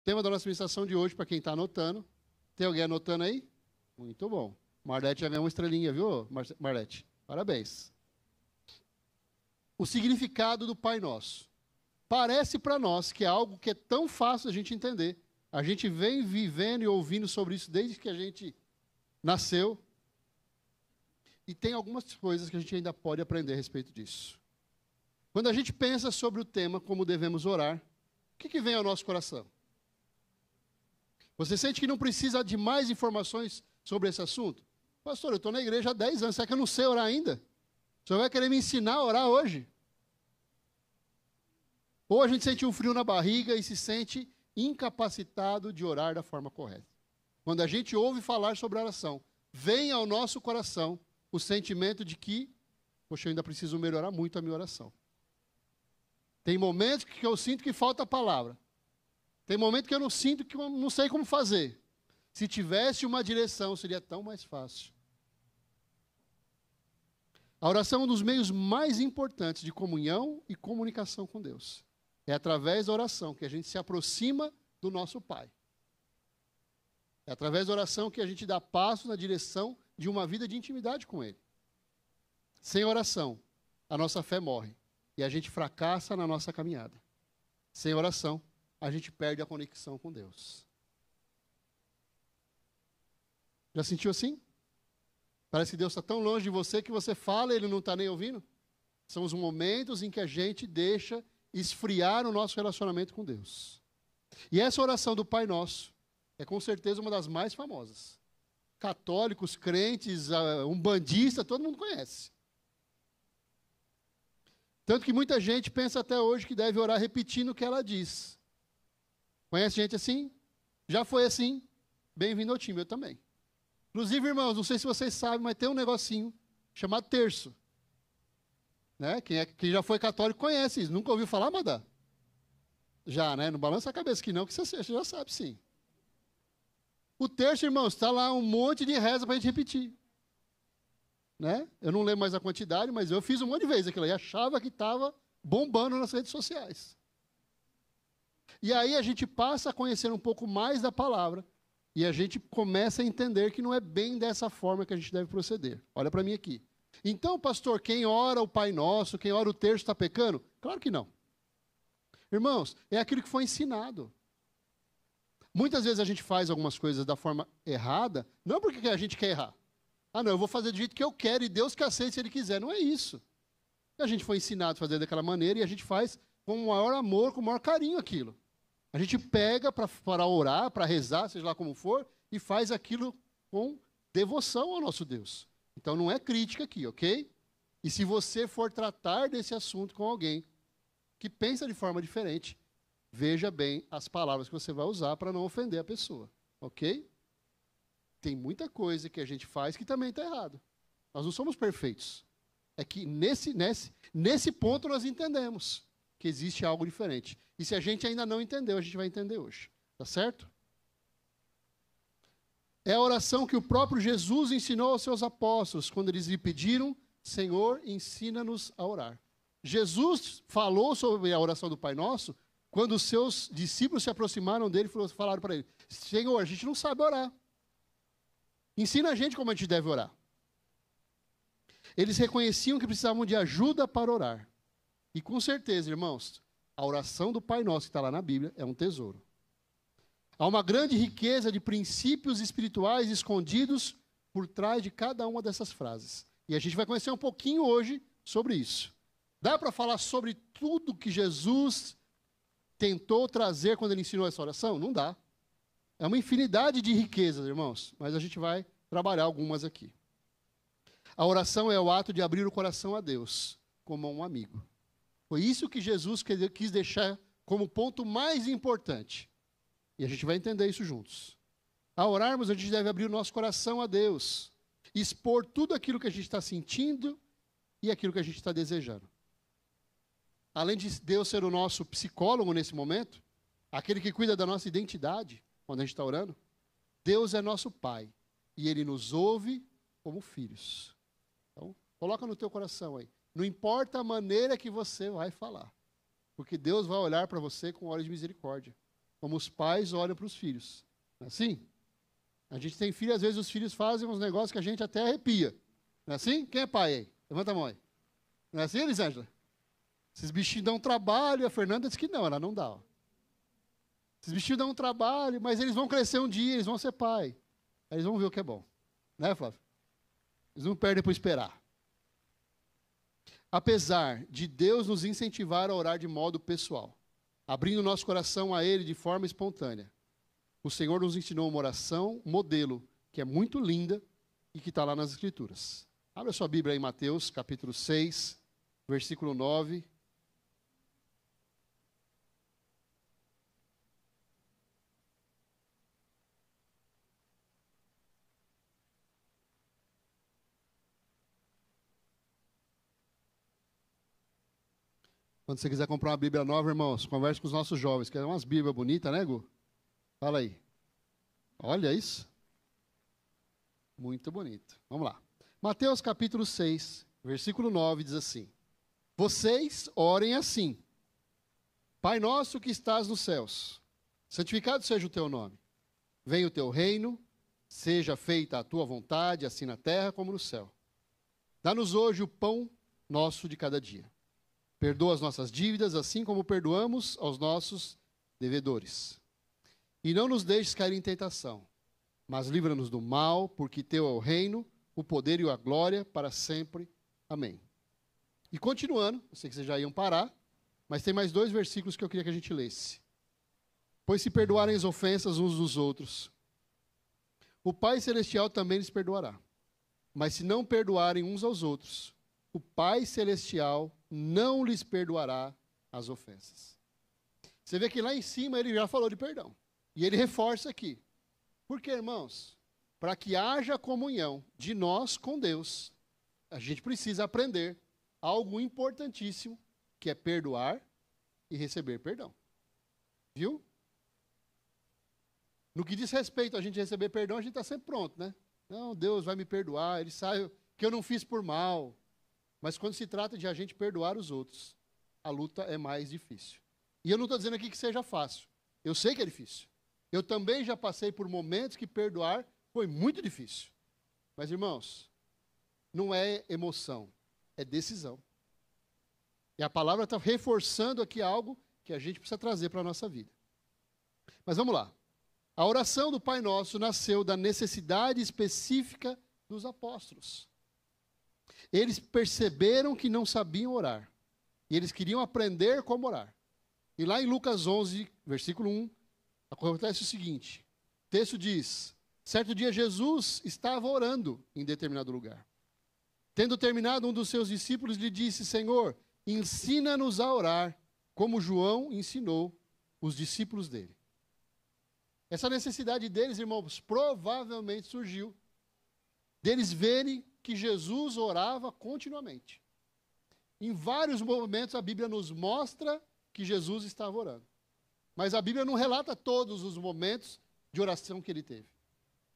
Tema da nossa ministração de hoje, para quem está anotando. Tem alguém anotando aí? Muito bom. Marlete já ganhou uma estrelinha, viu, Marlete? Parabéns. O significado do Pai Nosso. Parece para nós que é algo que é tão fácil a gente entender. A gente vem vivendo e ouvindo sobre isso desde que a gente nasceu. E tem algumas coisas que a gente ainda pode aprender a respeito disso. Quando a gente pensa sobre o tema, como devemos orar, o que vem ao nosso coração? Você sente que não precisa de mais informações sobre esse assunto? Pastor, eu estou na igreja há 10 anos, será que eu não sei orar ainda? O senhor vai querer me ensinar a orar hoje? Ou a gente sente um frio na barriga e se sente incapacitado de orar da forma correta. Quando a gente ouve falar sobre oração, vem ao nosso coração o sentimento de que, poxa, eu ainda preciso melhorar muito a minha oração. Tem momentos que eu sinto que falta a palavra. Tem momentos que eu não sinto, que eu não sei como fazer. Se tivesse uma direção, seria tão mais fácil. A oração é um dos meios mais importantes de comunhão e comunicação com Deus. É através da oração que a gente se aproxima do nosso Pai. É através da oração que a gente dá passo na direção de uma vida de intimidade com Ele. Sem oração, a nossa fé morre e a gente fracassa na nossa caminhada. Sem oração, a gente perde a conexão com Deus. Já sentiu assim? Parece que Deus está tão longe de você que você fala e Ele não está nem ouvindo? São os momentos em que a gente deixa esfriar o nosso relacionamento com Deus. E essa oração do Pai Nosso é com certeza uma das mais famosas. Católicos, crentes, umbandistas, todo mundo conhece. Tanto que muita gente pensa até hoje que deve orar repetindo o que ela diz. Conhece gente assim? Já foi assim? Bem-vindo ao time, eu também. Inclusive, irmãos, não sei se vocês sabem, mas tem um negocinho chamado terço. Né? Quem já foi católico conhece isso. Nunca ouviu falar, Madá? Já, né? Não balança a cabeça que não, que você já sabe, sim. O terço, irmãos, está lá um monte de reza para a gente repetir. Né? Eu não lembro mais a quantidade, mas eu fiz um monte de vezes aquilo aí. Achava que estava bombando nas redes sociais. E aí a gente passa a conhecer um pouco mais da palavra e a gente começa a entender que não é bem dessa forma que a gente deve proceder. Olha para mim aqui. Então, pastor, quem ora o Pai Nosso, quem ora o terço está pecando? Claro que não. Irmãos, é aquilo que foi ensinado. Muitas vezes a gente faz algumas coisas da forma errada, não porque a gente quer errar. Ah, não, eu vou fazer do jeito que eu quero e Deus que aceite se Ele quiser. Não é isso. A gente foi ensinado a fazer daquela maneira e a gente faz com o maior amor, com o maior carinho aquilo. A gente pega para orar, para rezar, seja lá como for, e faz aquilo com devoção ao nosso Deus. Então não é crítica aqui, ok? E se você for tratar desse assunto com alguém que pensa de forma diferente, veja bem as palavras que você vai usar para não ofender a pessoa, ok? Tem muita coisa que a gente faz que também está errado. Nós não somos perfeitos. É que nesse ponto nós entendemos que existe algo diferente. E se a gente ainda não entendeu, a gente vai entender hoje. Tá certo? É a oração que o próprio Jesus ensinou aos seus apóstolos, quando eles lhe pediram, Senhor, ensina-nos a orar. Jesus falou sobre a oração do Pai Nosso, quando os seus discípulos se aproximaram dele e falaram para ele, Senhor, a gente não sabe orar. Ensina a gente como a gente deve orar. Eles reconheciam que precisavam de ajuda para orar. E com certeza, irmãos, a oração do Pai Nosso que está lá na Bíblia é um tesouro. Há uma grande riqueza de princípios espirituais escondidos por trás de cada uma dessas frases. E a gente vai conhecer um pouquinho hoje sobre isso. Dá para falar sobre tudo que Jesus tentou trazer quando ele ensinou essa oração? Não dá. É uma infinidade de riquezas, irmãos, mas a gente vai trabalhar algumas aqui. A oração é o ato de abrir o coração a Deus, como a um amigo. Foi isso que Jesus quis deixar como ponto mais importante. E a gente vai entender isso juntos. Ao orarmos, a gente deve abrir o nosso coração a Deus, expor tudo aquilo que a gente está sentindo e aquilo que a gente está desejando. Além de Deus ser o nosso psicólogo nesse momento, aquele que cuida da nossa identidade, quando a gente está orando, Deus é nosso Pai e Ele nos ouve como filhos. Então, coloca no teu coração aí. Não importa a maneira que você vai falar, porque Deus vai olhar para você com olhos de misericórdia, como os pais olham para os filhos. Não é assim? A gente tem filho, às vezes os filhos fazem uns negócios que a gente até arrepia. Não é assim? Quem é pai aí? Levanta a mão aí. Não é assim, Elisângela? Esses bichinhos dão trabalho, a Fernanda disse que não, ela não dá. Ó. Esses bichinhos dão um trabalho, mas eles vão crescer um dia, eles vão ser pai. Aí eles vão ver o que é bom. Né, Flávio? Eles não perdem por esperar. Apesar de Deus nos incentivar a orar de modo pessoal, abrindo nosso coração a Ele de forma espontânea, o Senhor nos ensinou uma oração modelo, que é muito linda e que está lá nas Escrituras. Abra sua Bíblia em Mateus, capítulo 6, versículo 9. Quando você quiser comprar uma Bíblia nova, irmãos, converse com os nossos jovens, que é umas Bíblias bonitas, né, Gu? Fala aí. Olha isso. Muito bonito. Vamos lá. Mateus capítulo 6, versículo 9 diz assim: Vocês orem assim: Pai nosso que estás nos céus, santificado seja o teu nome. Venha o teu reino, seja feita a tua vontade, assim na terra como no céu. Dá-nos hoje o pão nosso de cada dia. Perdoa as nossas dívidas, assim como perdoamos aos nossos devedores. E não nos deixes cair em tentação, mas livra-nos do mal, porque teu é o reino, o poder e a glória para sempre. Amém. E continuando, eu sei que vocês já iam parar, mas tem mais 2 versículos que eu queria que a gente lesse. Pois se perdoarem as ofensas uns dos outros, o Pai Celestial também lhes perdoará. Mas se não perdoarem uns aos outros, o Pai Celestial não lhes perdoará as ofensas. Você vê que lá em cima ele já falou de perdão. E ele reforça aqui. Por quê, irmãos? Para que haja comunhão de nós com Deus, a gente precisa aprender algo importantíssimo, que é perdoar e receber perdão. Viu? No que diz respeito a gente receber perdão, a gente está sempre pronto, né? Não, Deus vai me perdoar, Ele sabe que eu não fiz por mal. Mas quando se trata de a gente perdoar os outros, a luta é mais difícil. E eu não estou dizendo aqui que seja fácil. Eu sei que é difícil. Eu também já passei por momentos que perdoar foi muito difícil. Mas, irmãos, não é emoção, é decisão. E a palavra está reforçando aqui algo que a gente precisa trazer para a nossa vida. Mas vamos lá. A oração do Pai Nosso nasceu da necessidade específica dos apóstolos. Eles perceberam que não sabiam orar. E eles queriam aprender como orar. E lá em Lucas 11, versículo 1, acontece o seguinte. O texto diz: certo dia Jesus estava orando em determinado lugar. Tendo terminado, um dos seus discípulos lhe disse: Senhor, ensina-nos a orar, como João ensinou os discípulos dele. Essa necessidade deles, irmãos, provavelmente surgiu deles verem que Jesus orava continuamente. Em vários momentos a Bíblia nos mostra que Jesus estava orando. Mas a Bíblia não relata todos os momentos de oração que ele teve.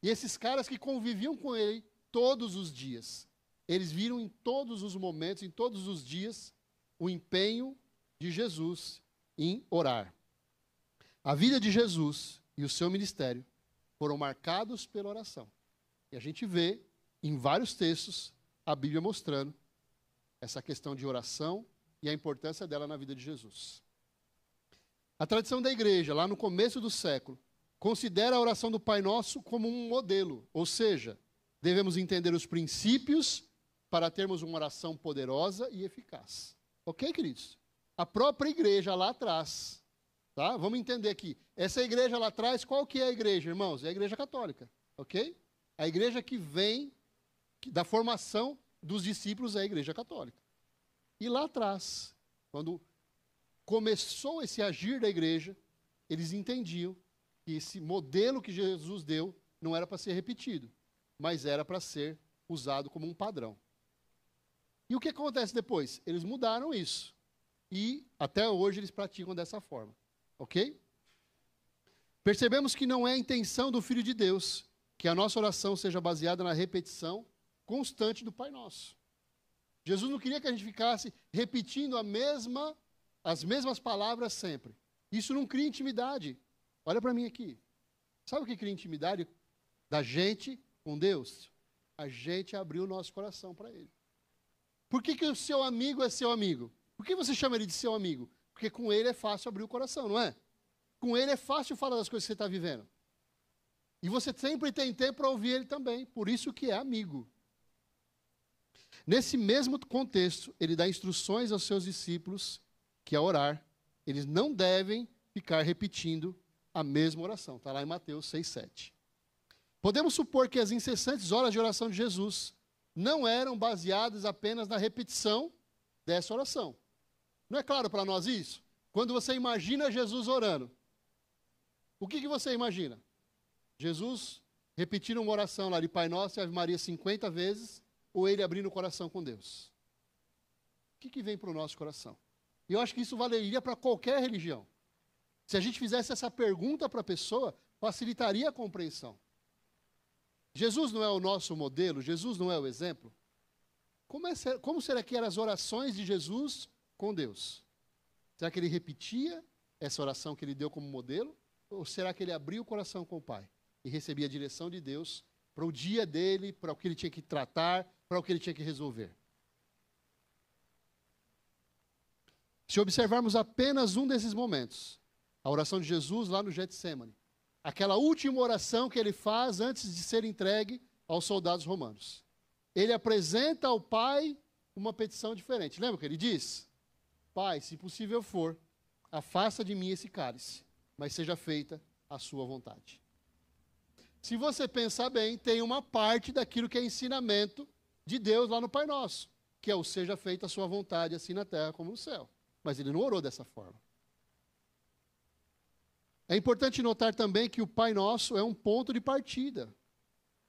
E esses caras que conviviam com ele todos os dias, eles viram em todos os momentos, em todos os dias, o empenho de Jesus em orar. A vida de Jesus e o seu ministério foram marcados pela oração. E a gente vê em vários textos a Bíblia mostrando essa questão de oração e a importância dela na vida de Jesus. A tradição da igreja, lá no começo do século, considera a oração do Pai Nosso como um modelo, ou seja, devemos entender os princípios para termos uma oração poderosa e eficaz. Ok, queridos? A própria igreja lá atrás, tá? Vamos entender aqui. Essa igreja lá atrás, qual que é a igreja, irmãos? É a igreja católica, ok? A igreja que vem da formação dos discípulos é a igreja católica. E lá atrás, quando começou esse agir da igreja, eles entendiam que esse modelo que Jesus deu não era para ser repetido, mas era para ser usado como um padrão. E o que acontece depois? Eles mudaram isso. E até hoje eles praticam dessa forma. Ok? Percebemos que não é a intenção do Filho de Deus que a nossa oração seja baseada na repetição constante do Pai Nosso. Jesus não queria que a gente ficasse repetindo as mesmas palavras sempre. Isso não cria intimidade. Olha para mim aqui. Sabe o que cria intimidade da gente com Deus? A gente abriu o nosso coração para Ele. Por que o seu amigo é seu amigo? Por que você chama ele de seu amigo? Porque com ele é fácil abrir o coração, não é? Com ele é fácil falar das coisas que você está vivendo. E você sempre tem tempo para ouvir ele também. Por isso que é amigo. Nesse mesmo contexto, ele dá instruções aos seus discípulos que ao orar, eles não devem ficar repetindo a mesma oração. Está lá em Mateus 6:7. Podemos supor que as incessantes horas de oração de Jesus não eram baseadas apenas na repetição dessa oração. Não é claro para nós isso? Quando você imagina Jesus orando, o que você imagina? Jesus repetindo uma oração lá de Pai Nosso e Ave Maria 50 vezes, ou ele abrindo o coração com Deus? O que vem para o nosso coração? E eu acho que isso valeria para qualquer religião. Se a gente fizesse essa pergunta para a pessoa, facilitaria a compreensão. Jesus não é o nosso modelo? Jesus não é o exemplo? Como será que eram as orações de Jesus com Deus? Será que ele repetia essa oração que ele deu como modelo? Ou será que ele abria o coração com o Pai e recebia a direção de Deus para o dia dele, para o que ele tinha que tratar, para o que ele tinha que resolver? Se observarmos apenas um desses momentos, a oração de Jesus lá no Getsemane, aquela última oração que ele faz antes de ser entregue aos soldados romanos. Ele apresenta ao Pai uma petição diferente. Lembra o que ele diz? Pai, se possível for, afasta de mim esse cálice, mas seja feita a sua vontade. Se você pensar bem, tem uma parte daquilo que é ensinamento de Deus lá no Pai Nosso, que é o seja feita a sua vontade, assim na terra como no céu. Mas ele não orou dessa forma. É importante notar também que o Pai Nosso é um ponto de partida.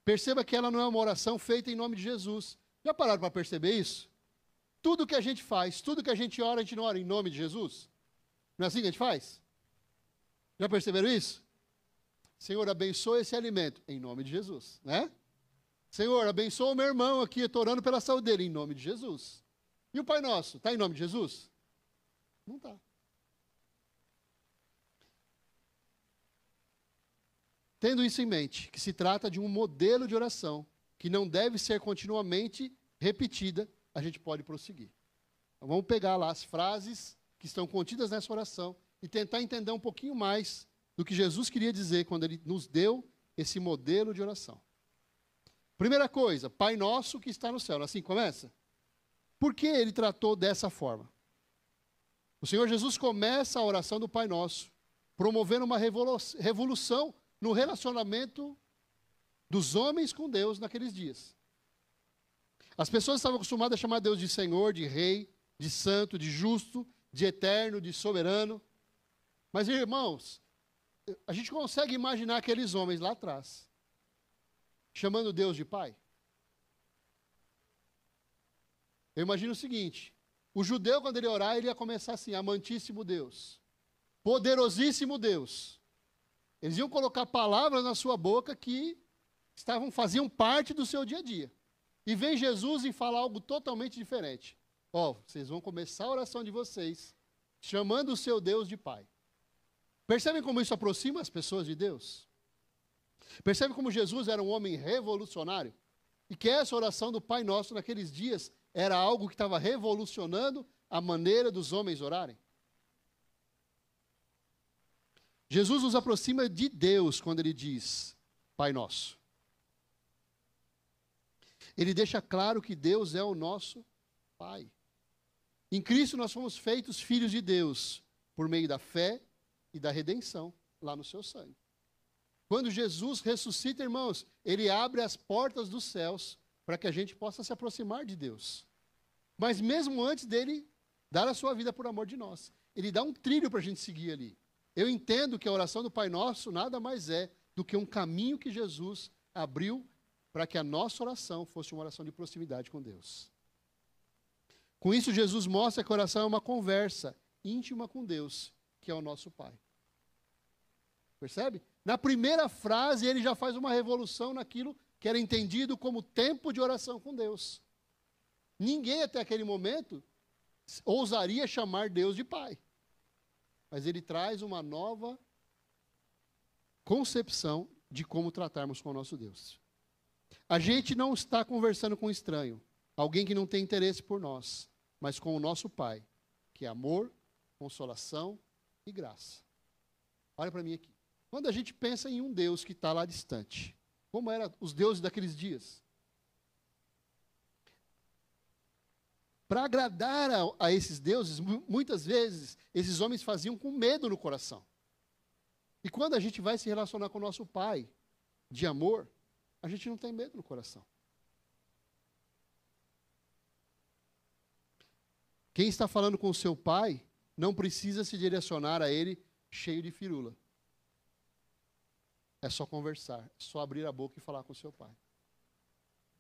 Perceba que ela não é uma oração feita em nome de Jesus. Já pararam para perceber isso? Tudo que a gente faz, tudo que a gente não ora em nome de Jesus? Não é assim que a gente faz? Já perceberam isso? Senhor, abençoa esse alimento, em nome de Jesus, né? Senhor, abençoa o meu irmão aqui, eu estou orando pela saúde dele, em nome de Jesus. E o Pai Nosso, está em nome de Jesus? Não está. Tendo isso em mente, que se trata de um modelo de oração que não deve ser continuamente repetida, a gente pode prosseguir. Então, vamos pegar lá as frases que estão contidas nessa oração e tentar entender um pouquinho mais do que Jesus queria dizer quando ele nos deu esse modelo de oração. Primeira coisa, Pai Nosso que está no céu. Assim começa? Por que ele tratou dessa forma? O Senhor Jesus começa a oração do Pai Nosso, promovendo uma revolução no relacionamento dos homens com Deus naqueles dias. As pessoas estavam acostumadas a chamar Deus de Senhor, de Rei, de Santo, de Justo, de Eterno, de Soberano. Mas, irmãos, a gente consegue imaginar aqueles homens lá atrás, chamando Deus de Pai? Eu imagino o seguinte, o judeu, quando ele orar, ele ia começar assim, amantíssimo Deus, poderosíssimo Deus. Eles iam colocar palavras na sua boca que faziam parte do seu dia a dia. E vem Jesus e fala algo totalmente diferente. Vocês vão começar a oração de vocês, chamando o seu Deus de Pai. Percebem como isso aproxima as pessoas de Deus? Percebem como Jesus era um homem revolucionário? E que essa oração do Pai Nosso naqueles dias era algo que estava revolucionando a maneira dos homens orarem? Jesus nos aproxima de Deus quando ele diz Pai Nosso. Ele deixa claro que Deus é o nosso Pai. Em Cristo nós fomos feitos filhos de Deus por meio da fé e da redenção lá no seu sangue. Quando Jesus ressuscita, irmãos, ele abre as portas dos céus para que a gente possa se aproximar de Deus. Mas mesmo antes dele dar a sua vida por amor de nós, ele dá um trilho para a gente seguir ali. Eu entendo que a oração do Pai Nosso nada mais é do que um caminho que Jesus abriu para que a nossa oração fosse uma oração de proximidade com Deus. Com isso, Jesus mostra que a oração é uma conversa íntima com Deus, que é o nosso Pai. Percebe? Na primeira frase, ele já faz uma revolução naquilo que era entendido como tempo de oração com Deus. Ninguém até aquele momento ousaria chamar Deus de Pai. Mas ele traz uma nova concepção de como tratarmos com o nosso Deus. A gente não está conversando com um estranho, alguém que não tem interesse por nós, mas com o nosso Pai, que é amor, consolação e graça. Olha para mim aqui. Quando a gente pensa em um Deus que está lá distante, como eram os deuses daqueles dias? Para agradar a esses deuses, muitas vezes, esses homens faziam com medo no coração. E quando a gente vai se relacionar com o nosso Pai, de amor, a gente não tem medo no coração. Quem está falando com o seu Pai, não precisa se direcionar a Ele cheio de firula. É só conversar, é só abrir a boca e falar com o seu Pai.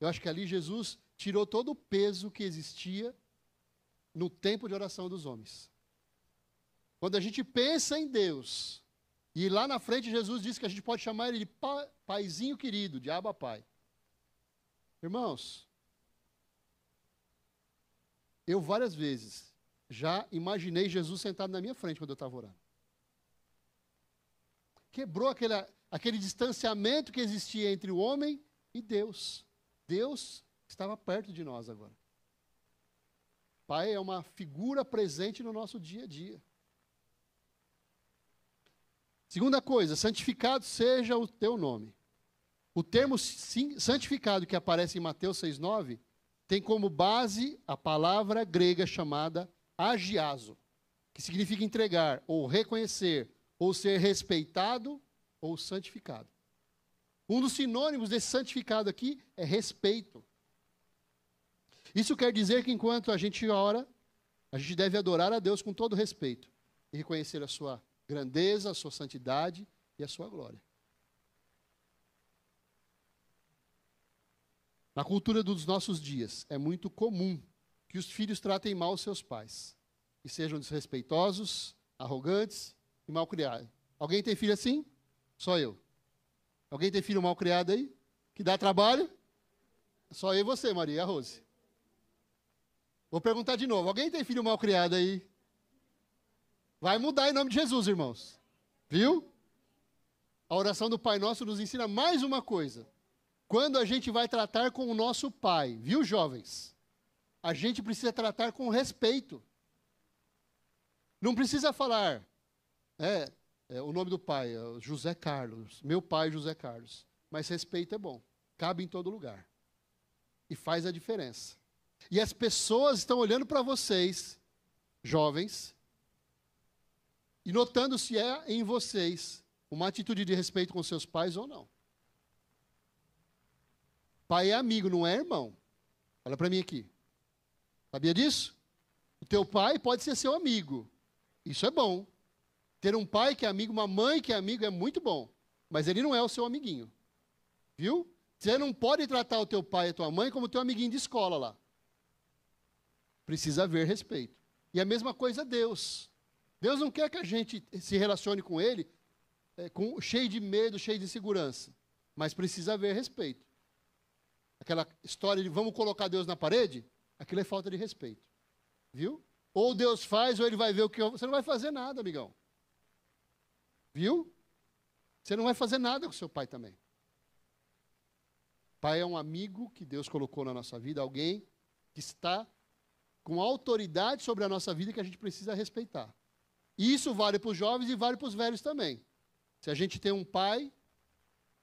Eu acho que ali Jesus tirou todo o peso que existia no tempo de oração dos homens. Quando a gente pensa em Deus, e lá na frente Jesus disse que a gente pode chamar Ele de Paizinho querido, de Abba Pai. Irmãos, eu várias vezes já imaginei Jesus sentado na minha frente quando eu estava orando. Quebrou aquele distanciamento que existia entre o homem e Deus. Deus estava perto de nós agora. Pai é uma figura presente no nosso dia a dia. Segunda coisa, santificado seja o teu nome. O termo santificado que aparece em Mateus 6,9 tem como base a palavra grega chamada agiazo, que significa entregar, ou reconhecer, ou ser respeitado, ou santificado. Um dos sinônimos desse santificado aqui é respeito. Isso quer dizer que enquanto a gente ora, a gente deve adorar a Deus com todo respeito e reconhecer a sua grandeza, a sua santidade e a sua glória. Na cultura dos nossos dias, é muito comum que os filhos tratem mal os seus pais e sejam desrespeitosos, arrogantes e malcriados. Alguém tem filho assim? Só eu. Alguém tem filho malcriado aí? Que dá trabalho? Só eu e você, Maria e a Rose. Vou perguntar de novo. Alguém tem filho malcriado aí? Vai mudar em nome de Jesus, irmãos. Viu? A oração do Pai Nosso nos ensina mais uma coisa. Quando a gente vai tratar com o nosso Pai, viu, jovens? A gente precisa tratar com respeito. Não precisa falar, o nome do pai, José Carlos, meu pai José Carlos. Mas respeito é bom, cabe em todo lugar. E faz a diferença. E as pessoas estão olhando para vocês, jovens, e notando se é em vocês uma atitude de respeito com seus pais ou não. Pai é amigo, não é irmão. Olha para mim aqui. Sabia disso? O teu pai pode ser seu amigo. Isso é bom. Ter um pai que é amigo, uma mãe que é amigo é muito bom. Mas ele não é o seu amiguinho. Viu? Você não pode tratar o teu pai e a tua mãe como teu amiguinho de escola lá. Precisa haver respeito. E a mesma coisa Deus. Deus não quer que a gente se relacione com Ele cheio de medo, cheio de insegurança. Mas precisa haver respeito. Aquela história de vamos colocar Deus na parede, aquilo é falta de respeito. Viu? Ou Deus faz, ou Ele vai ver o que... Você não vai fazer nada, amigão. Viu? Você não vai fazer nada com seu pai também. Pai é um amigo que Deus colocou na nossa vida, alguém que está com autoridade sobre a nossa vida que a gente precisa respeitar. E isso vale para os jovens e vale para os velhos também. Se a gente tem um pai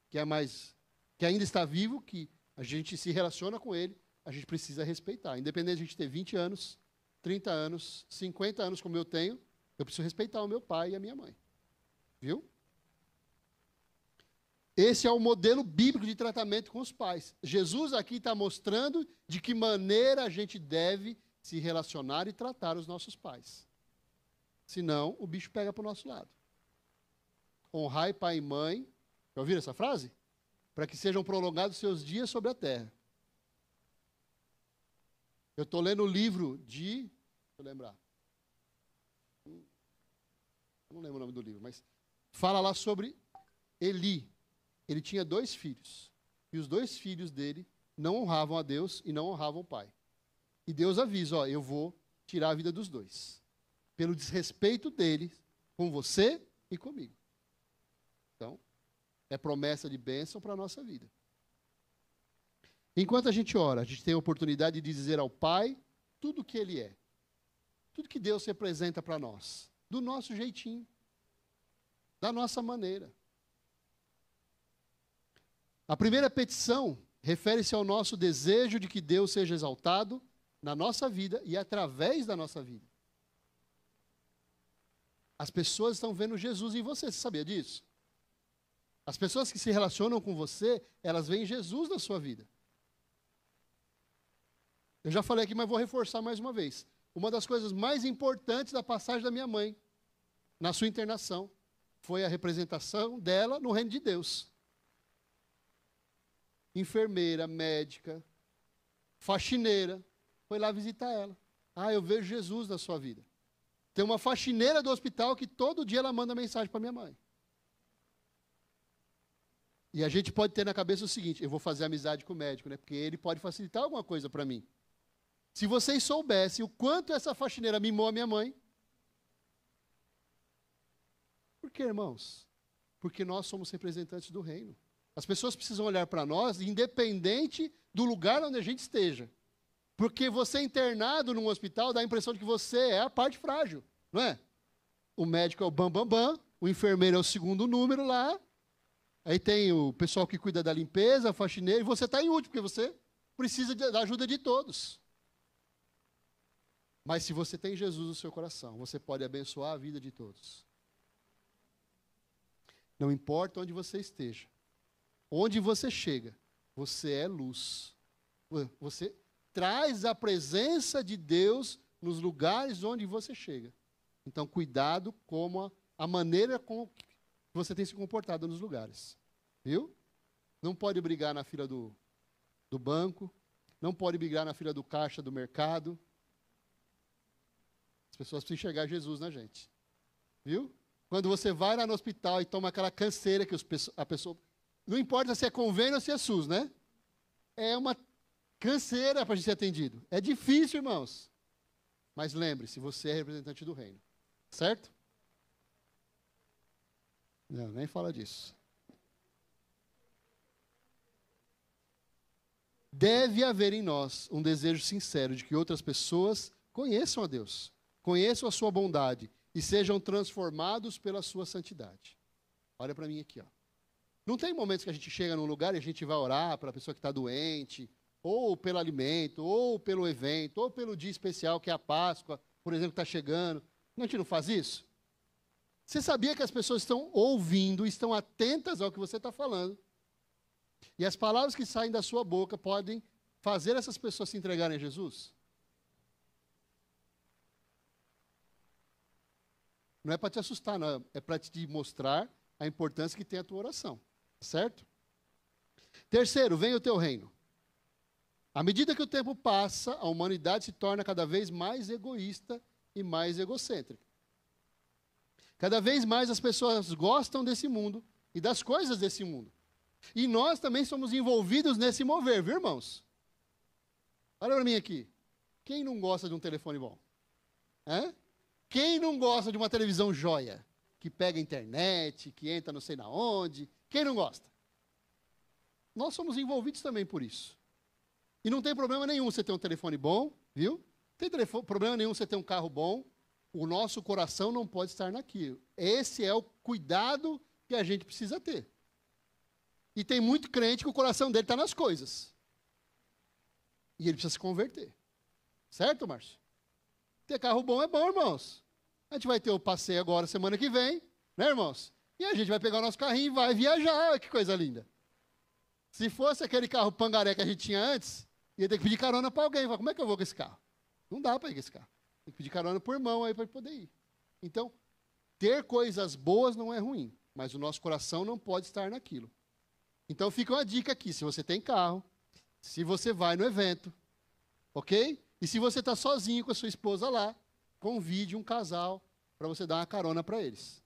que ainda está vivo, que a gente se relaciona com ele, a gente precisa respeitar. Independente de a gente ter 20 anos, 30 anos, 50 anos como eu tenho, eu preciso respeitar o meu pai e a minha mãe. Viu? Esse é o modelo bíblico de tratamento com os pais. Jesus aqui está mostrando de que maneira a gente deve se relacionar e tratar os nossos pais. Senão, o bicho pega para o nosso lado. Honrai pai e mãe. Já ouviram essa frase? Para que sejam prolongados seus dias sobre a terra. Eu estou lendo o livro de... Deixa eu lembrar. Eu não lembro o nome do livro, mas fala lá sobre Eli. Ele tinha 2 filhos. E os 2 filhos dele não honravam a Deus e não honravam o pai. E Deus avisa, eu vou tirar a vida dos 2. Pelo desrespeito deles com você e comigo. Então, É promessa de bênção para a nossa vida. Enquanto a gente ora, a gente tem a oportunidade de dizer ao Pai tudo o que Ele é. Tudo que Deus representa para nós. Do nosso jeitinho. Da nossa maneira. A primeira petição refere-se ao nosso desejo de que Deus seja exaltado na nossa vida e através da nossa vida. As pessoas estão vendo Jesus em você, você sabia disso? As pessoas que se relacionam com você, elas veem Jesus na sua vida. Eu já falei aqui, mas vou reforçar mais uma vez. Uma das coisas mais importantes da passagem da minha mãe, na sua internação, foi a representação dela no reino de Deus. Enfermeira, médica, faxineira, foi lá visitar ela. Ah, eu vejo Jesus na sua vida. Tem uma faxineira do hospital que todo dia ela manda mensagem para minha mãe. E a gente pode ter na cabeça o seguinte, eu vou fazer amizade com o médico, né? Porque ele pode facilitar alguma coisa para mim. Se vocês soubessem o quanto essa faxineira mimou a minha mãe. Por quê, irmãos? Porque nós somos representantes do reino. As pessoas precisam olhar para nós, independente do lugar onde a gente esteja. Porque você internado num hospital dá a impressão de que você é a parte frágil, não é? O médico é o bam, o enfermeiro é o segundo número lá, aí tem o pessoal que cuida da limpeza, a faxineira, e você está em último, porque você precisa da ajuda de todos. Mas se você tem Jesus no seu coração, você pode abençoar a vida de todos. Não importa onde você esteja. Onde você chega, você é luz. Você traz a presença de Deus nos lugares onde você chega. Então, cuidado com a maneira como você tem se comportado nos lugares. Viu? Não pode brigar na fila do banco, não pode brigar na fila do caixa do mercado. As pessoas precisam enxergar Jesus na gente. Viu? Quando você vai lá no hospital e toma aquela canseira que a pessoa... Não importa se é convênio ou se é SUS, né? É uma canseira para a gente ser atendido. É difícil, irmãos. Mas lembre-se, você é representante do reino. Certo? Não, nem fala disso. Deve haver em nós um desejo sincero de que outras pessoas conheçam a Deus, conheçam a sua bondade e sejam transformados pela sua santidade. Olha para mim aqui, ó. Não tem momentos que a gente chega num lugar e a gente vai orar para a pessoa que está doente, ou pelo alimento, ou pelo evento, ou pelo dia especial que é a Páscoa, por exemplo, que está chegando. A gente não faz isso? Você sabia que as pessoas estão ouvindo, estão atentas ao que você está falando? E as palavras que saem da sua boca podem fazer essas pessoas se entregarem a Jesus? Não é para te assustar, não. É para te mostrar a importância que tem a tua oração. Certo? Terceiro, venha o teu reino. À medida que o tempo passa, a humanidade se torna cada vez mais egoísta e mais egocêntrica. Cada vez mais as pessoas gostam desse mundo e das coisas desse mundo. E nós também somos envolvidos nesse mover, viu, irmãos? Olha para mim aqui. Quem não gosta de um telefone bom? Hã? Quem não gosta de uma televisão joia? Que pega a internet, que entra não sei na onde. Quem não gosta? Nós somos envolvidos também por isso. E não tem problema nenhum você ter um telefone bom, viu? Não tem problema nenhum você ter um carro bom. O nosso coração não pode estar naquilo. Esse é o cuidado que a gente precisa ter. E tem muito crente que o coração dele está nas coisas. E ele precisa se converter. Certo, Márcio? Ter carro bom é bom, irmãos. A gente vai ter o passeio agora, semana que vem, né, irmãos? E a gente vai pegar o nosso carrinho e vai viajar. Olha que coisa linda. Se fosse aquele carro pangaré que a gente tinha antes, ia ter que pedir carona para alguém. Como é que eu vou com esse carro? Não dá para ir com esse carro. Tem que pedir carona por irmão aí para poder ir. Então, ter coisas boas não é ruim, mas o nosso coração não pode estar naquilo. Então, fica uma dica aqui. Se você tem carro, se você vai no evento, ok? E se você está sozinho com a sua esposa lá, convide um casal para você dar uma carona para eles.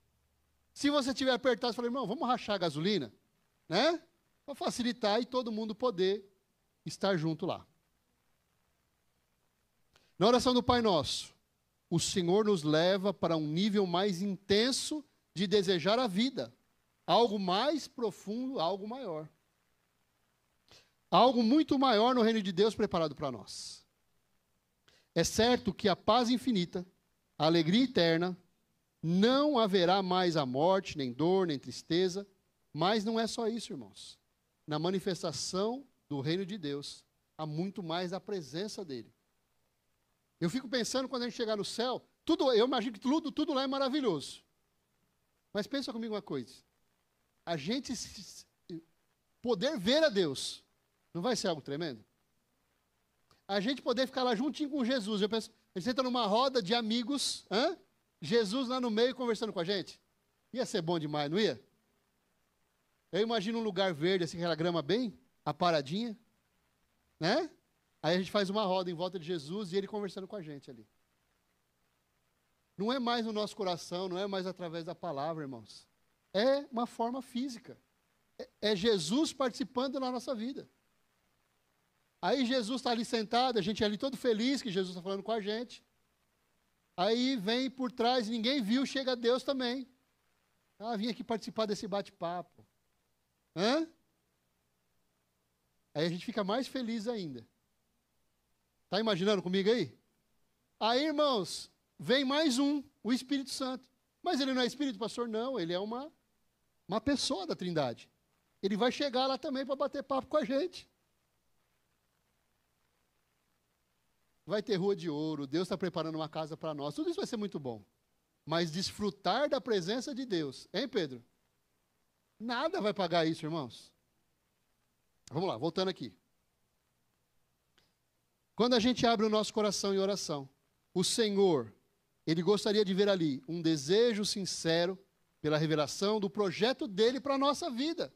Se você estiver apertado, você fala, irmão, vamos rachar a gasolina, né? Para facilitar e todo mundo poder estar junto lá. Na oração do Pai Nosso, o Senhor nos leva para um nível mais intenso de desejar a vida, Algo mais profundo, algo maior. Algo muito maior no reino de Deus preparado para nós. É certo que a paz infinita, a alegria eterna, não haverá mais a morte, nem dor, nem tristeza, mas não é só isso, irmãos. Na manifestação do reino de Deus, há muito mais da presença dele. Eu fico pensando, quando a gente chegar no céu, eu imagino que tudo lá é maravilhoso. Mas pensa comigo uma coisa. A gente poder ver a Deus, não vai ser algo tremendo? A gente poder ficar lá juntinho com Jesus. Eu penso, a gente entra numa roda de amigos, Jesus lá no meio conversando com a gente. Ia ser bom demais, não ia? Eu imagino um lugar verde, assim, aquela grama bem aparadinha, né? Aí a gente faz uma roda em volta de Jesus e ele conversando com a gente ali. Não é mais no nosso coração, não é mais através da palavra, irmãos. É uma forma física. É Jesus participando da nossa vida. Aí Jesus está ali sentado, a gente é ali todo feliz que Jesus está falando com a gente. Aí vem por trás, ninguém viu, chega Deus também. Vim aqui participar desse bate-papo. Aí a gente fica mais feliz ainda. Está imaginando comigo aí? Aí, irmãos, vem mais o Espírito Santo. Mas ele não é Espírito, pastor? Não, ele é uma pessoa da Trindade. Ele vai chegar lá também para bater papo com a gente. Vai ter rua de ouro, Deus está preparando uma casa para nós, tudo isso vai ser muito bom. Mas desfrutar da presença de Deus, hein, Pedro? Nada vai pagar isso, irmãos. Vamos lá, voltando aqui. Quando a gente abre o nosso coração em oração, o Senhor, Ele gostaria de ver ali um desejo sincero pela revelação do projeto dEle para a nossa vida.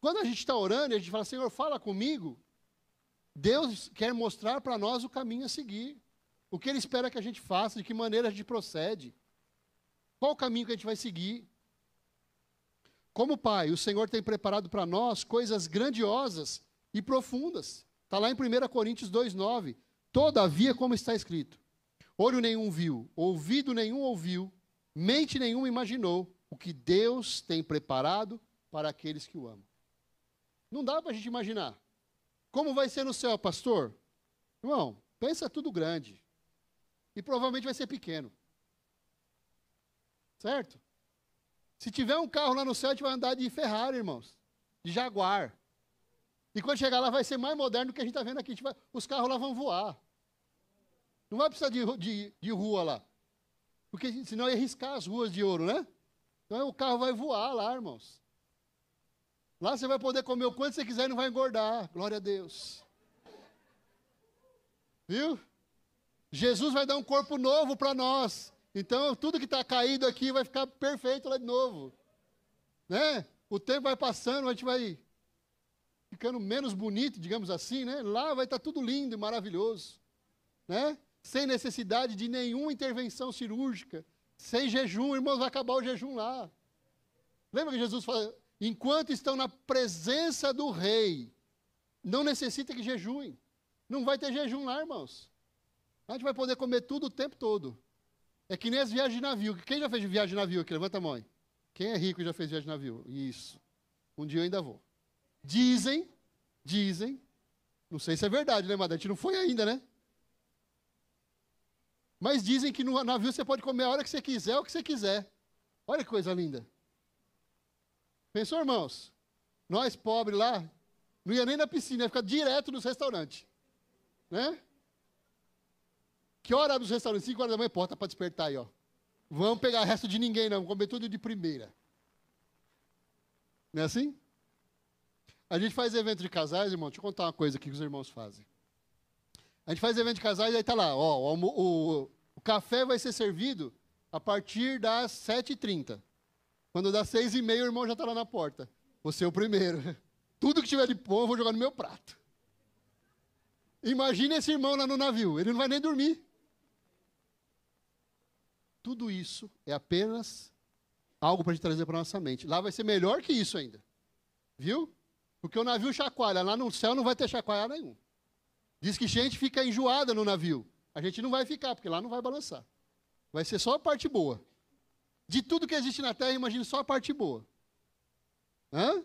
Quando a gente está orando e a gente fala, Senhor, fala comigo, Deus quer mostrar para nós o caminho a seguir. O que Ele espera que a gente faça, de que maneira a gente procede. Qual o caminho que a gente vai seguir. Como Pai, o Senhor tem preparado para nós coisas grandiosas e profundas. Está lá em 1 Coríntios 2,9. Todavia, como está escrito, olho nenhum viu, ouvido nenhum ouviu, mente nenhuma imaginou o que Deus tem preparado para aqueles que o amam. Não dá para a gente imaginar. Como vai ser no céu, pastor? Irmão, pensa tudo grande. E provavelmente vai ser pequeno. Certo? Se tiver um carro lá no céu, a gente vai andar de Ferrari, irmãos. De Jaguar. E quando chegar lá, vai ser mais moderno do que a gente está vendo aqui. Os carros lá vão voar. Não vai precisar de rua lá. Porque senão ia riscar as ruas de ouro, né? Então o carro vai voar lá, irmãos. Lá você vai poder comer o quanto você quiser e não vai engordar. Glória a Deus. Viu? Jesus vai dar um corpo novo para nós. Então, tudo que está caído aqui vai ficar perfeito lá de novo. Né? O tempo vai passando, a gente vai ficando menos bonito, digamos assim, né? Lá vai estar tudo lindo e maravilhoso. Né? Sem necessidade de nenhuma intervenção cirúrgica. Sem jejum, irmãos, vai acabar o jejum lá. Lembra que Jesus fala, enquanto estão na presença do rei, não necessita que jejuem. Não vai ter jejum lá, irmãos. A gente vai poder comer tudo o tempo todo. É que nem as viagens de navio. Quem já fez viagem de navio aqui? Levanta a mão. Quem é rico e já fez viagem de navio? Isso. Um dia eu ainda vou. Dizem, não sei se é verdade, né, mas a gente não foi ainda, né? Mas dizem que no navio você pode comer a hora que você quiser, o que você quiser. Olha que coisa linda. Pensou, irmãos? Nós, pobres lá, não ia nem na piscina, ia ficar direto nos restaurantes. Né? Que hora dos restaurantes? 5 horas da manhã, porta para despertar aí, ó. Vamos pegar resto de ninguém, não. Vamos comer tudo de primeira. Não é assim? A gente faz evento de casais, irmão. Deixa eu contar uma coisa aqui que os irmãos fazem. A gente faz evento de casais e aí tá lá, ó. O café vai ser servido a partir das 7h30. Quando dá 6h30, o irmão já está lá na porta. Você é o primeiro. Tudo que tiver de pão, eu vou jogar no meu prato. Imagina esse irmão lá no navio. Ele não vai nem dormir. Tudo isso é apenas algo para a gente trazer para a nossa mente. Lá vai ser melhor que isso ainda. Viu? Porque o navio chacoalha. Lá no céu não vai ter chacoalhar nenhum. Diz que gente fica enjoada no navio. A gente não vai ficar, porque lá não vai balançar. Vai ser só a parte boa. De tudo que existe na terra, imagine só a parte boa. Hã?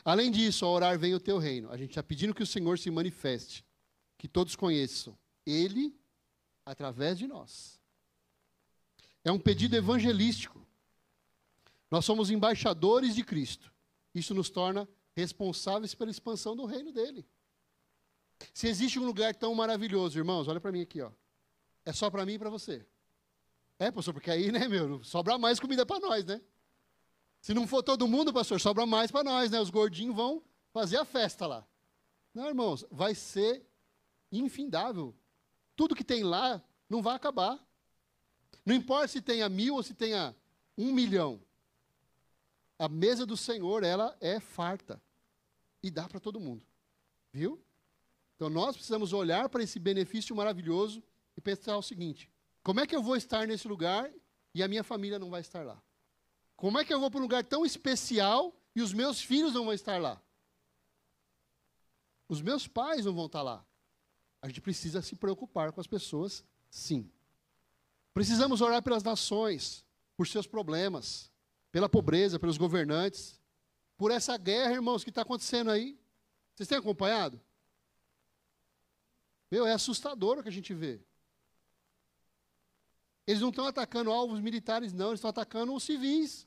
Além disso, ao orar, venha o teu reino. A gente está pedindo que o Senhor se manifeste, que todos conheçam Ele através de nós. É um pedido evangelístico. Nós somos embaixadores de Cristo. Isso nos torna responsáveis pela expansão do reino dele. Se existe um lugar tão maravilhoso, irmãos, olha para mim aqui, ó. É só para mim e para você. É, pastor, porque aí, né, sobra mais comida para nós, né? Se não for todo mundo, pastor, sobra mais para nós, né? Os gordinhos vão fazer a festa lá. Não, irmãos, vai ser infindável. Tudo que tem lá não vai acabar. Não importa se tenha 1.000 ou se tenha 1 milhão. A mesa do Senhor, ela é farta. E dá para todo mundo. Viu? Então nós precisamos olhar para esse benefício maravilhoso e pensar o seguinte: como é que eu vou estar nesse lugar e a minha família não vai estar lá? Como é que eu vou para um lugar tão especial e os meus filhos não vão estar lá? Os meus pais não vão estar lá. A gente precisa se preocupar com as pessoas, sim. Precisamos orar pelas nações, por seus problemas, pela pobreza, pelos governantes, por essa guerra, irmãos, que está acontecendo aí. Vocês têm acompanhado? É assustador o que a gente vê. Eles não estão atacando alvos militares, não. Eles estão atacando os civis.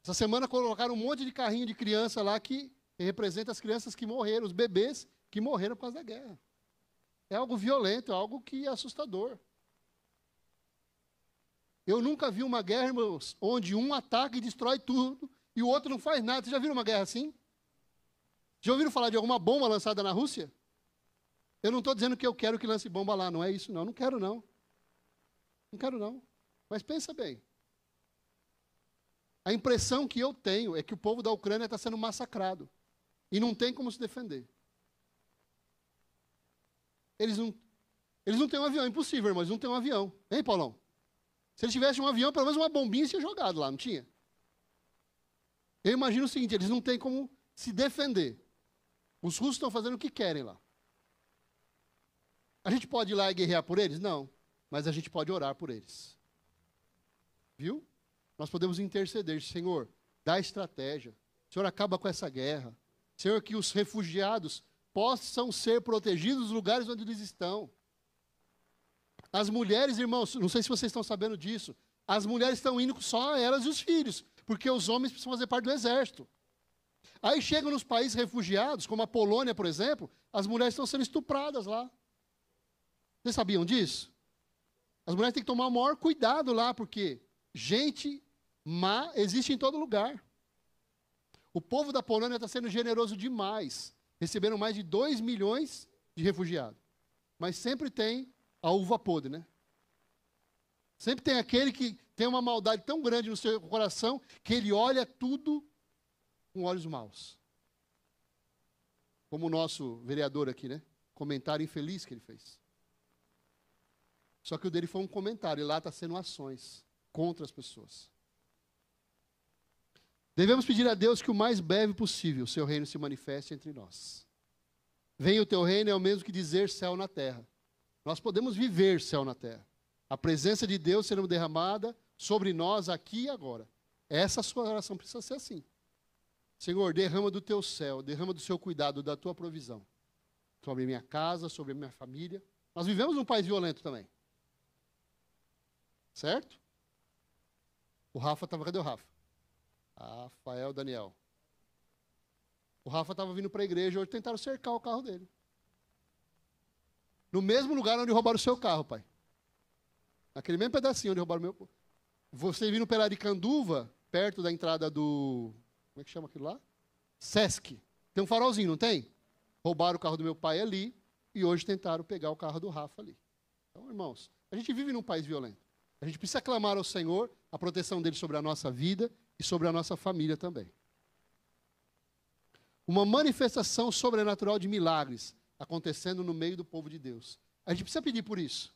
Essa semana colocaram um monte de carrinho de criança lá que representa as crianças que morreram, os bebês que morreram por causa da guerra. É algo violento, é algo que é assustador. Eu nunca vi uma guerra, irmãos, onde um ataca e destrói tudo e o outro não faz nada. Vocês já viram uma guerra assim? Já ouviram falar de alguma bomba lançada na Rússia? Eu não estou dizendo que eu quero que lance bomba lá, não é isso não. Não quero não. Não quero não. Mas pensa bem. A impressão que eu tenho é que o povo da Ucrânia está sendo massacrado. E não tem como se defender. Eles não têm um avião, é impossível, irmão, eles não têm um avião. Hein, Paulão? Se eles tivessem um avião, pelo menos uma bombinha tinha jogado lá, não tinha? Eu imagino o seguinte, eles não têm como se defender. Os russos estão fazendo o que querem lá. A gente pode ir lá e guerrear por eles? Não. Mas a gente pode orar por eles. Viu? Nós podemos interceder. Senhor, dá estratégia. Senhor, acaba com essa guerra. Senhor, que os refugiados possam ser protegidos nos lugares onde eles estão. As mulheres, irmãos, não sei se vocês estão sabendo disso, as mulheres estão indo só elas e os filhos, porque os homens precisam fazer parte do exército. Aí chegam nos países refugiados, como a Polônia, por exemplo, as mulheres estão sendo estupradas lá. Vocês sabiam disso? As mulheres têm que tomar o maior cuidado lá, porque gente má existe em todo lugar. O povo da Polônia está sendo generoso demais. Receberam mais de 2 milhões de refugiados. Mas sempre tem a uva podre, né? Sempre tem aquele que tem uma maldade tão grande no seu coração que ele olha tudo com olhos maus. Como o nosso vereador aqui, né? Comentário infeliz que ele fez. Só que o dele foi um comentário, e lá está sendo ações contra as pessoas. Devemos pedir a Deus que o mais breve possível o seu reino se manifeste entre nós. Venha o teu reino é o mesmo que dizer céu na terra. Nós podemos viver céu na terra. A presença de Deus será derramada sobre nós aqui e agora. Essa sua oração precisa ser assim. Senhor, derrama do teu céu, derrama do seu cuidado, da tua provisão. Sobre a minha casa, sobre a minha família. Nós vivemos num país violento também. Certo? O Rafa estava... Cadê o Rafa? Rafael Daniel. O Rafa estava vindo para a igreja, hoje tentaram cercar o carro dele. No mesmo lugar onde roubaram o seu carro, pai. Naquele mesmo pedacinho onde roubaram o meu... Você vindo pela Aricanduva, perto da entrada do... Como é que chama aquilo lá? Sesc. Tem um farolzinho, não tem? Roubaram o carro do meu pai ali e hoje tentaram pegar o carro do Rafa ali. Então, irmãos, a gente vive num país violento. A gente precisa clamar ao Senhor a proteção dele sobre a nossa vida e sobre a nossa família também. Uma manifestação sobrenatural de milagres acontecendo no meio do povo de Deus. A gente precisa pedir por isso.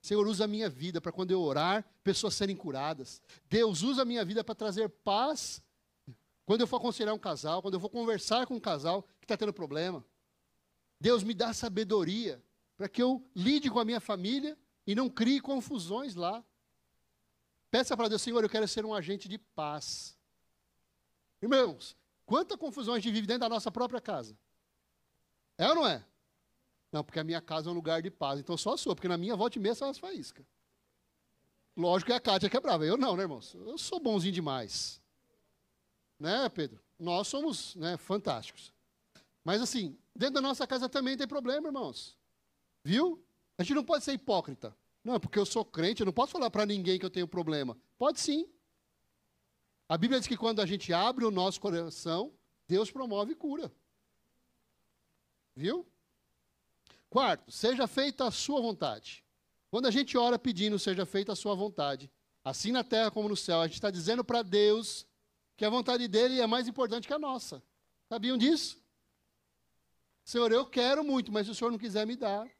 Senhor, usa a minha vida para quando eu orar, pessoas serem curadas. Deus, usa a minha vida para trazer paz quando eu for aconselhar um casal, quando eu for conversar com um casal que está tendo problema. Deus, me dá sabedoria para que eu lide com a minha família e não crie confusões lá. Peça para Deus, Senhor, eu quero ser um agente de paz. Irmãos, quanta confusão a gente vive dentro da nossa própria casa. É ou não é? Não, porque a minha casa é um lugar de paz. Então só a sua, porque na minha volta e meia são as faíscas. Lógico que a Kátia que é brava. Eu não, né, irmãos? Eu sou bonzinho demais. Né, Pedro? Nós somos, né, fantásticos. Mas assim, dentro da nossa casa também tem problema, irmãos. Viu? A gente não pode ser hipócrita. Não, porque eu sou crente, eu não posso falar para ninguém que eu tenho problema. Pode sim. A Bíblia diz que quando a gente abre o nosso coração, Deus promove cura. Viu? Quarto, seja feita a sua vontade. Quando a gente ora pedindo, seja feita a sua vontade, assim na terra como no céu, a gente está dizendo para Deus que a vontade dele é mais importante que a nossa. Sabiam disso? Senhor, eu quero muito, mas se o Senhor não quiser me dar.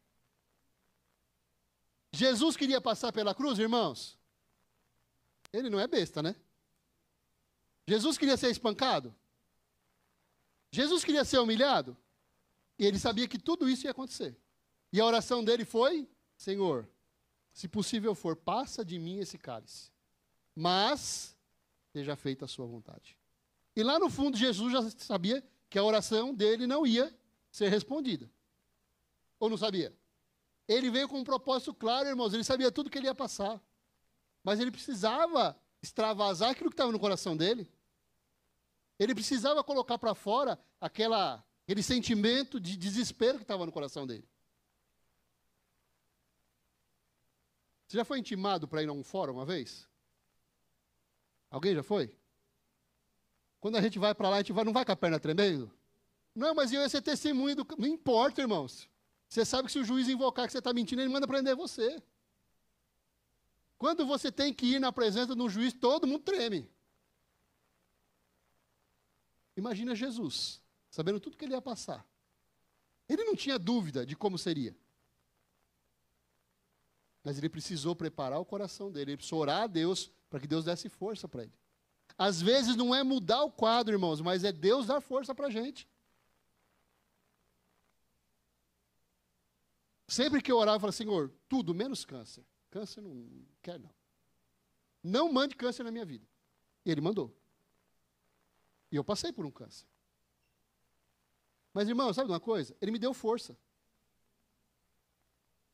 Jesus queria passar pela cruz, irmãos? Ele não é besta, né? Jesus queria ser espancado? Jesus queria ser humilhado? E ele sabia que tudo isso ia acontecer. E a oração dele foi: Senhor, se possível for, passa de mim esse cálice, mas seja feita a sua vontade. E lá no fundo, Jesus já sabia que a oração dele não ia ser respondida. Ou não sabia? Ele veio com um propósito claro, irmãos. Ele sabia tudo que ele ia passar. Mas ele precisava extravasar aquilo que estava no coração dele. Ele precisava colocar para fora aquele sentimento de desespero que estava no coração dele. Você já foi intimado para ir a um fórum uma vez? Alguém já foi? Quando a gente vai para lá, a gente não vai com a perna tremendo? Não, mas eu ia ser testemunho do... Não importa, irmãos. Você sabe que se o juiz invocar que você está mentindo, ele manda prender você. Quando você tem que ir na presença de um juiz, todo mundo treme. Imagina Jesus, sabendo tudo que ele ia passar. Ele não tinha dúvida de como seria. Mas ele precisou preparar o coração dele. Ele precisou orar a Deus para que Deus desse força para ele. Às vezes não é mudar o quadro, irmãos, mas é Deus dar força para a gente. Sempre que eu orava, eu falava, Senhor, tudo menos câncer. Câncer não quer, não. Não mande câncer na minha vida. E ele mandou. E eu passei por um câncer. Mas, irmão, sabe uma coisa? Ele me deu força.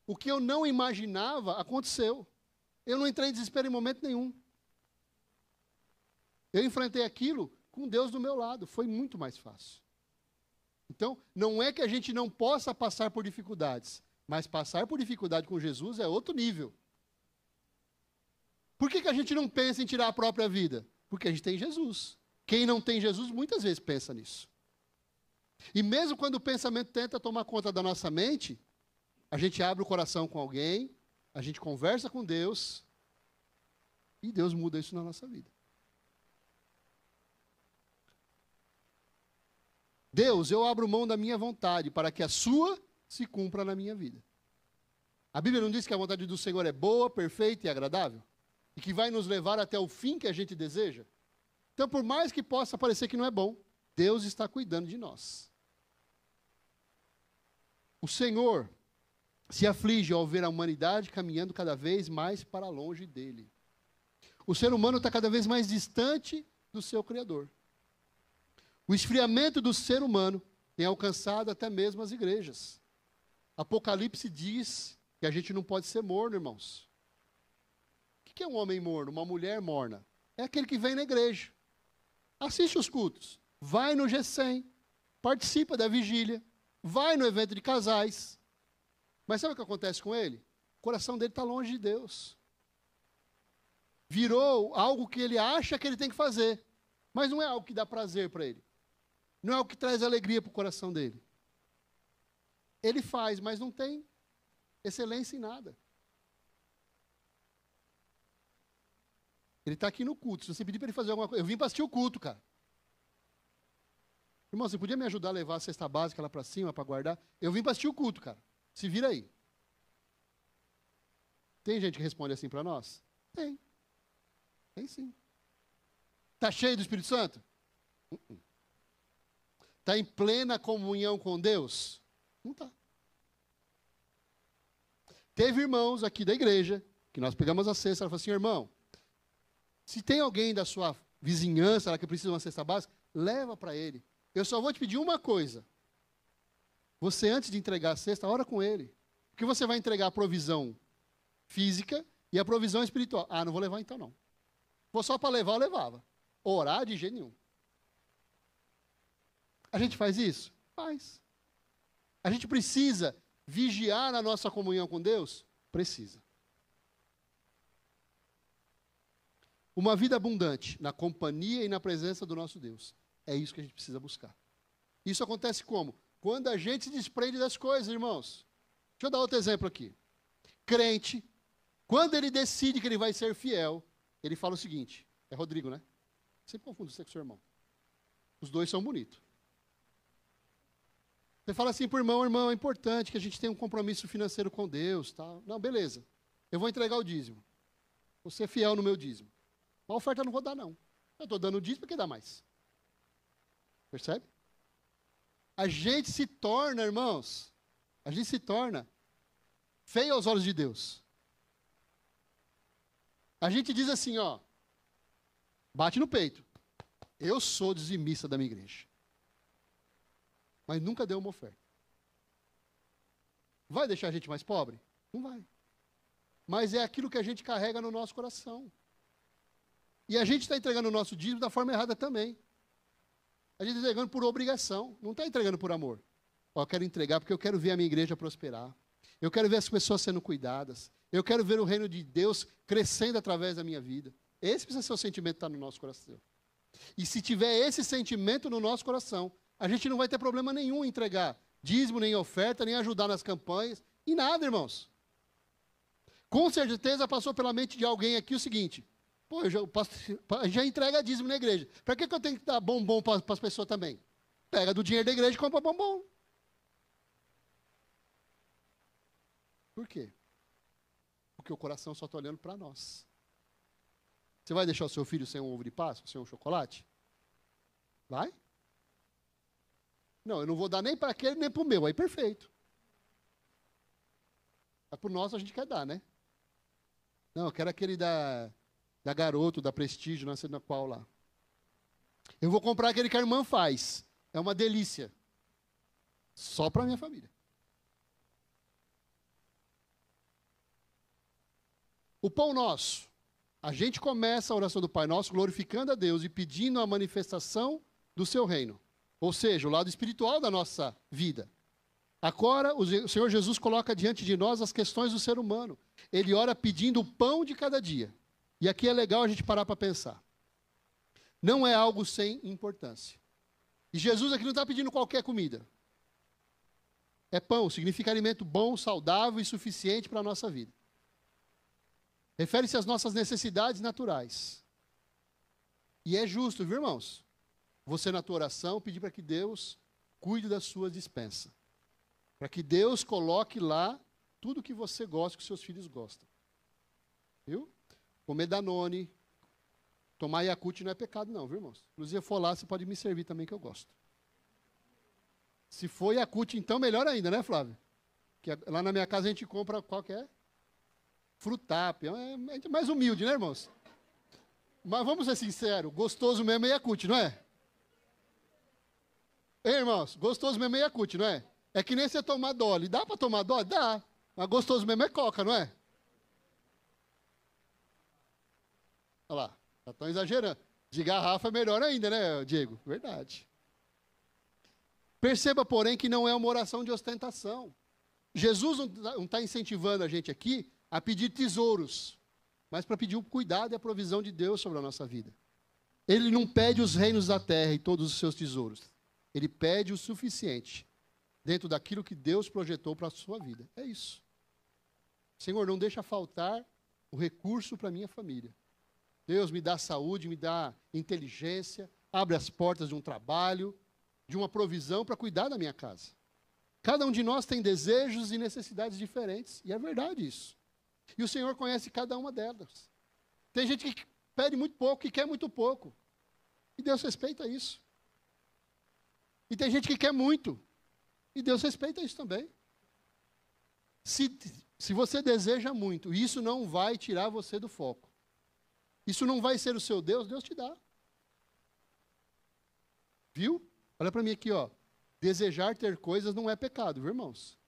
O que eu não imaginava aconteceu. Eu não entrei em desespero em momento nenhum. Eu enfrentei aquilo com Deus do meu lado. Foi muito mais fácil. Então, não é que a gente não possa passar por dificuldades, mas passar por dificuldade com Jesus é outro nível. Por que a gente não pensa em tirar a própria vida? Porque a gente tem Jesus. Quem não tem Jesus muitas vezes pensa nisso. E mesmo quando o pensamento tenta tomar conta da nossa mente, a gente abre o coração com alguém, a gente conversa com Deus, e Deus muda isso na nossa vida. Deus, eu abro mão da minha vontade para que a sua se cumpra na minha vida. A Bíblia não diz que a vontade do Senhor é boa, perfeita e agradável? E que vai nos levar até o fim que a gente deseja? Então, por mais que possa parecer que não é bom, Deus está cuidando de nós. O Senhor se aflige ao ver a humanidade caminhando cada vez mais para longe dele. O ser humano está cada vez mais distante do seu Criador. O esfriamento do ser humano tem alcançado até mesmo as igrejas. Apocalipse diz que a gente não pode ser morno, irmãos. O que é um homem morno? Uma mulher morna? É aquele que vem na igreja, assiste os cultos, vai no G100, participa da vigília, vai no evento de casais. Mas sabe o que acontece com ele? O coração dele está longe de Deus. Virou algo que ele acha que ele tem que fazer, mas não é algo que dá prazer para ele. Não é algo que traz alegria para o coração dele. Ele faz, mas não tem excelência em nada. Ele está aqui no culto. Se você pedir para ele fazer alguma coisa... Eu vim para assistir o culto, cara. Irmão, você podia me ajudar a levar a cesta básica lá para cima, para guardar? Eu vim para assistir o culto, cara. Se vira aí. Tem gente que responde assim para nós? Tem. Tem sim. Está cheio do Espírito Santo? Está em plena comunhão com Deus? Não está. Teve irmãos aqui da igreja, que nós pegamos a cesta, ela falou assim, irmão, Se tem alguém da sua vizinhança lá que precisa de uma cesta básica, leva para ele. Eu só vou te pedir uma coisa. Você, antes de entregar a cesta, ora com ele. Porque você vai entregar a provisão física e a provisão espiritual. Ah, não vou levar então não. Se for só para levar, eu levava. Orar de jeito nenhum. A gente faz isso? Faz. A gente precisa vigiar a nossa comunhão com Deus? Precisa. Uma vida abundante na companhia e na presença do nosso Deus. É isso que a gente precisa buscar. Isso acontece como? Quando a gente se desprende das coisas, irmãos. Deixa eu dar outro exemplo aqui. Crente, quando ele decide que ele vai ser fiel, ele fala o seguinte, é Rodrigo, né? Sempre confundo você com seu irmão. Os dois são bonitos. Você fala assim para o irmão, irmão, é importante que a gente tenha um compromisso financeiro com Deus. Tal. Não, beleza. Eu vou entregar o dízimo. Vou ser fiel no meu dízimo. A oferta eu não vou dar, não. Eu estou dando o dízimo porque dá mais. Percebe? A gente se torna, irmãos, a gente se torna feio aos olhos de Deus. A gente diz assim, ó, bate no peito. Eu sou dizimista da minha igreja. Mas nunca deu uma oferta. Vai deixar a gente mais pobre? Não vai. Mas é aquilo que a gente carrega no nosso coração. E a gente está entregando o nosso dízimo da forma errada também. A gente está entregando por obrigação, não está entregando por amor. Ó, eu quero entregar porque eu quero ver a minha igreja prosperar. Eu quero ver as pessoas sendo cuidadas. Eu quero ver o reino de Deus crescendo através da minha vida. Esse precisa ser o sentimento que está no nosso coração. E se tiver esse sentimento no nosso coração, a gente não vai ter problema nenhum em entregar dízimo, nem oferta, nem ajudar nas campanhas, e nada, irmãos. Com certeza passou pela mente de alguém aqui o seguinte, pô, já entrega dízimo na igreja. Para que eu tenho que dar bombom para as pessoas também? Pega do dinheiro da igreja e compra bombom. Por quê? Porque o coração só está olhando para nós. Você vai deixar o seu filho sem um ovo de Páscoa, sem um chocolate? Vai? Não, eu não vou dar nem para aquele, nem para o meu. Aí perfeito. Mas para o nosso a gente quer dar, né? Não, eu quero aquele da Garoto, da Prestígio, não sei na qual lá. Eu vou comprar aquele que a irmã faz. É uma delícia. Só para a minha família. O pão nosso. A gente começa a oração do Pai Nosso glorificando a Deus e pedindo a manifestação do seu reino. Ou seja, o lado espiritual da nossa vida. Agora, o Senhor Jesus coloca diante de nós as questões do ser humano. Ele ora pedindo o pão de cada dia. E aqui é legal a gente parar para pensar. Não é algo sem importância. E Jesus aqui não está pedindo qualquer comida. É pão, significa alimento bom, saudável e suficiente para a nossa vida. Refere-se às nossas necessidades naturais. E é justo, viu, irmãos? Você, na tua oração, pedir para que Deus cuide da sua despensa. Para que Deus coloque lá tudo que você gosta, que seus filhos gostam. Viu? Comer Danone, tomar Yakult não é pecado não, viu, irmãos? Inclusive, se for lá, você pode me servir também, que eu gosto. Se for Yakult, então, melhor ainda, né, Flávio? Que lá na minha casa a gente compra qual que é? Frutap. É mais humilde, né, irmãos? Mas vamos ser sinceros, gostoso mesmo é Yakult, não é? Ei, irmãos, gostoso mesmo é Yakult, não é? É que nem você tomar Dolly. Dá para tomar Dolly? Dá. Mas gostoso mesmo é Coca, não é? Olha lá, já estão exagerando. De garrafa é melhor ainda, né, Diego? Verdade. Perceba, porém, que não é uma oração de ostentação. Jesus não está incentivando a gente aqui a pedir tesouros, mas para pedir o cuidado e a provisão de Deus sobre a nossa vida. Ele não pede os reinos da terra e todos os seus tesouros. Ele pede o suficiente dentro daquilo que Deus projetou para a sua vida. É isso. Senhor, não deixa faltar o recurso para a minha família. Deus, me dá saúde, me dá inteligência, abre as portas de um trabalho, de uma provisão para cuidar da minha casa. Cada um de nós tem desejos e necessidades diferentes, e é verdade isso. E o Senhor conhece cada uma delas. Tem gente que pede muito pouco, que quer muito pouco. E Deus respeita isso. E tem gente que quer muito. E Deus respeita isso também. Se você deseja muito, isso não vai tirar você do foco. Isso não vai ser o seu Deus, Deus te dá. Viu? Olha para mim aqui, ó. Desejar ter coisas não é pecado, viu, irmãos?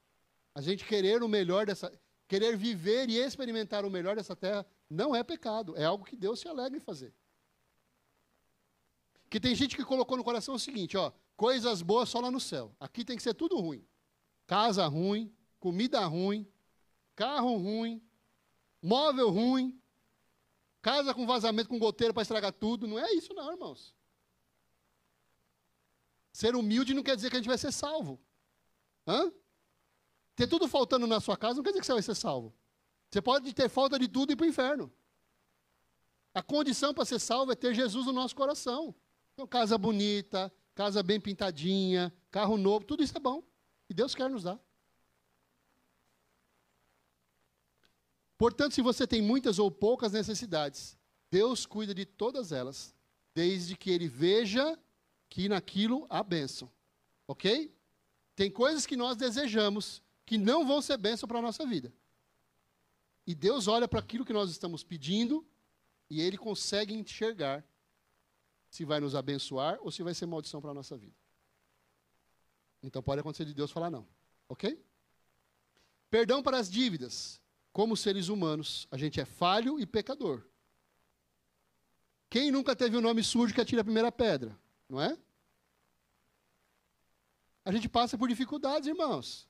A gente querer o melhor querer viver e experimentar o melhor dessa terra não é pecado, é algo que Deus se alegra em fazer. Que tem gente que colocou no coração o seguinte, ó, coisas boas só lá no céu. Aqui tem que ser tudo ruim. Casa ruim, comida ruim, carro ruim, móvel ruim, casa com vazamento, com goteira para estragar tudo. Não é isso não, irmãos. Ser humilde não quer dizer que a gente vai ser salvo. Hã? Ter tudo faltando na sua casa não quer dizer que você vai ser salvo. Você pode ter falta de tudo e ir para o inferno. A condição para ser salvo é ter Jesus no nosso coração. Então, casa bonita, casa bem pintadinha, carro novo, tudo isso é bom. E Deus quer nos dar. Portanto, se você tem muitas ou poucas necessidades, Deus cuida de todas elas, desde que Ele veja que naquilo há bênção. Ok? Tem coisas que nós desejamos que não vão ser bênção para a nossa vida. E Deus olha para aquilo que nós estamos pedindo e Ele consegue enxergar se vai nos abençoar ou se vai ser maldição para a nossa vida. Então pode acontecer de Deus falar não. Ok? Perdão para as dívidas. Como seres humanos, a gente é falho e pecador. Quem nunca teve o nome sujo que atira a primeira pedra? Não é? A gente passa por dificuldades, irmãos.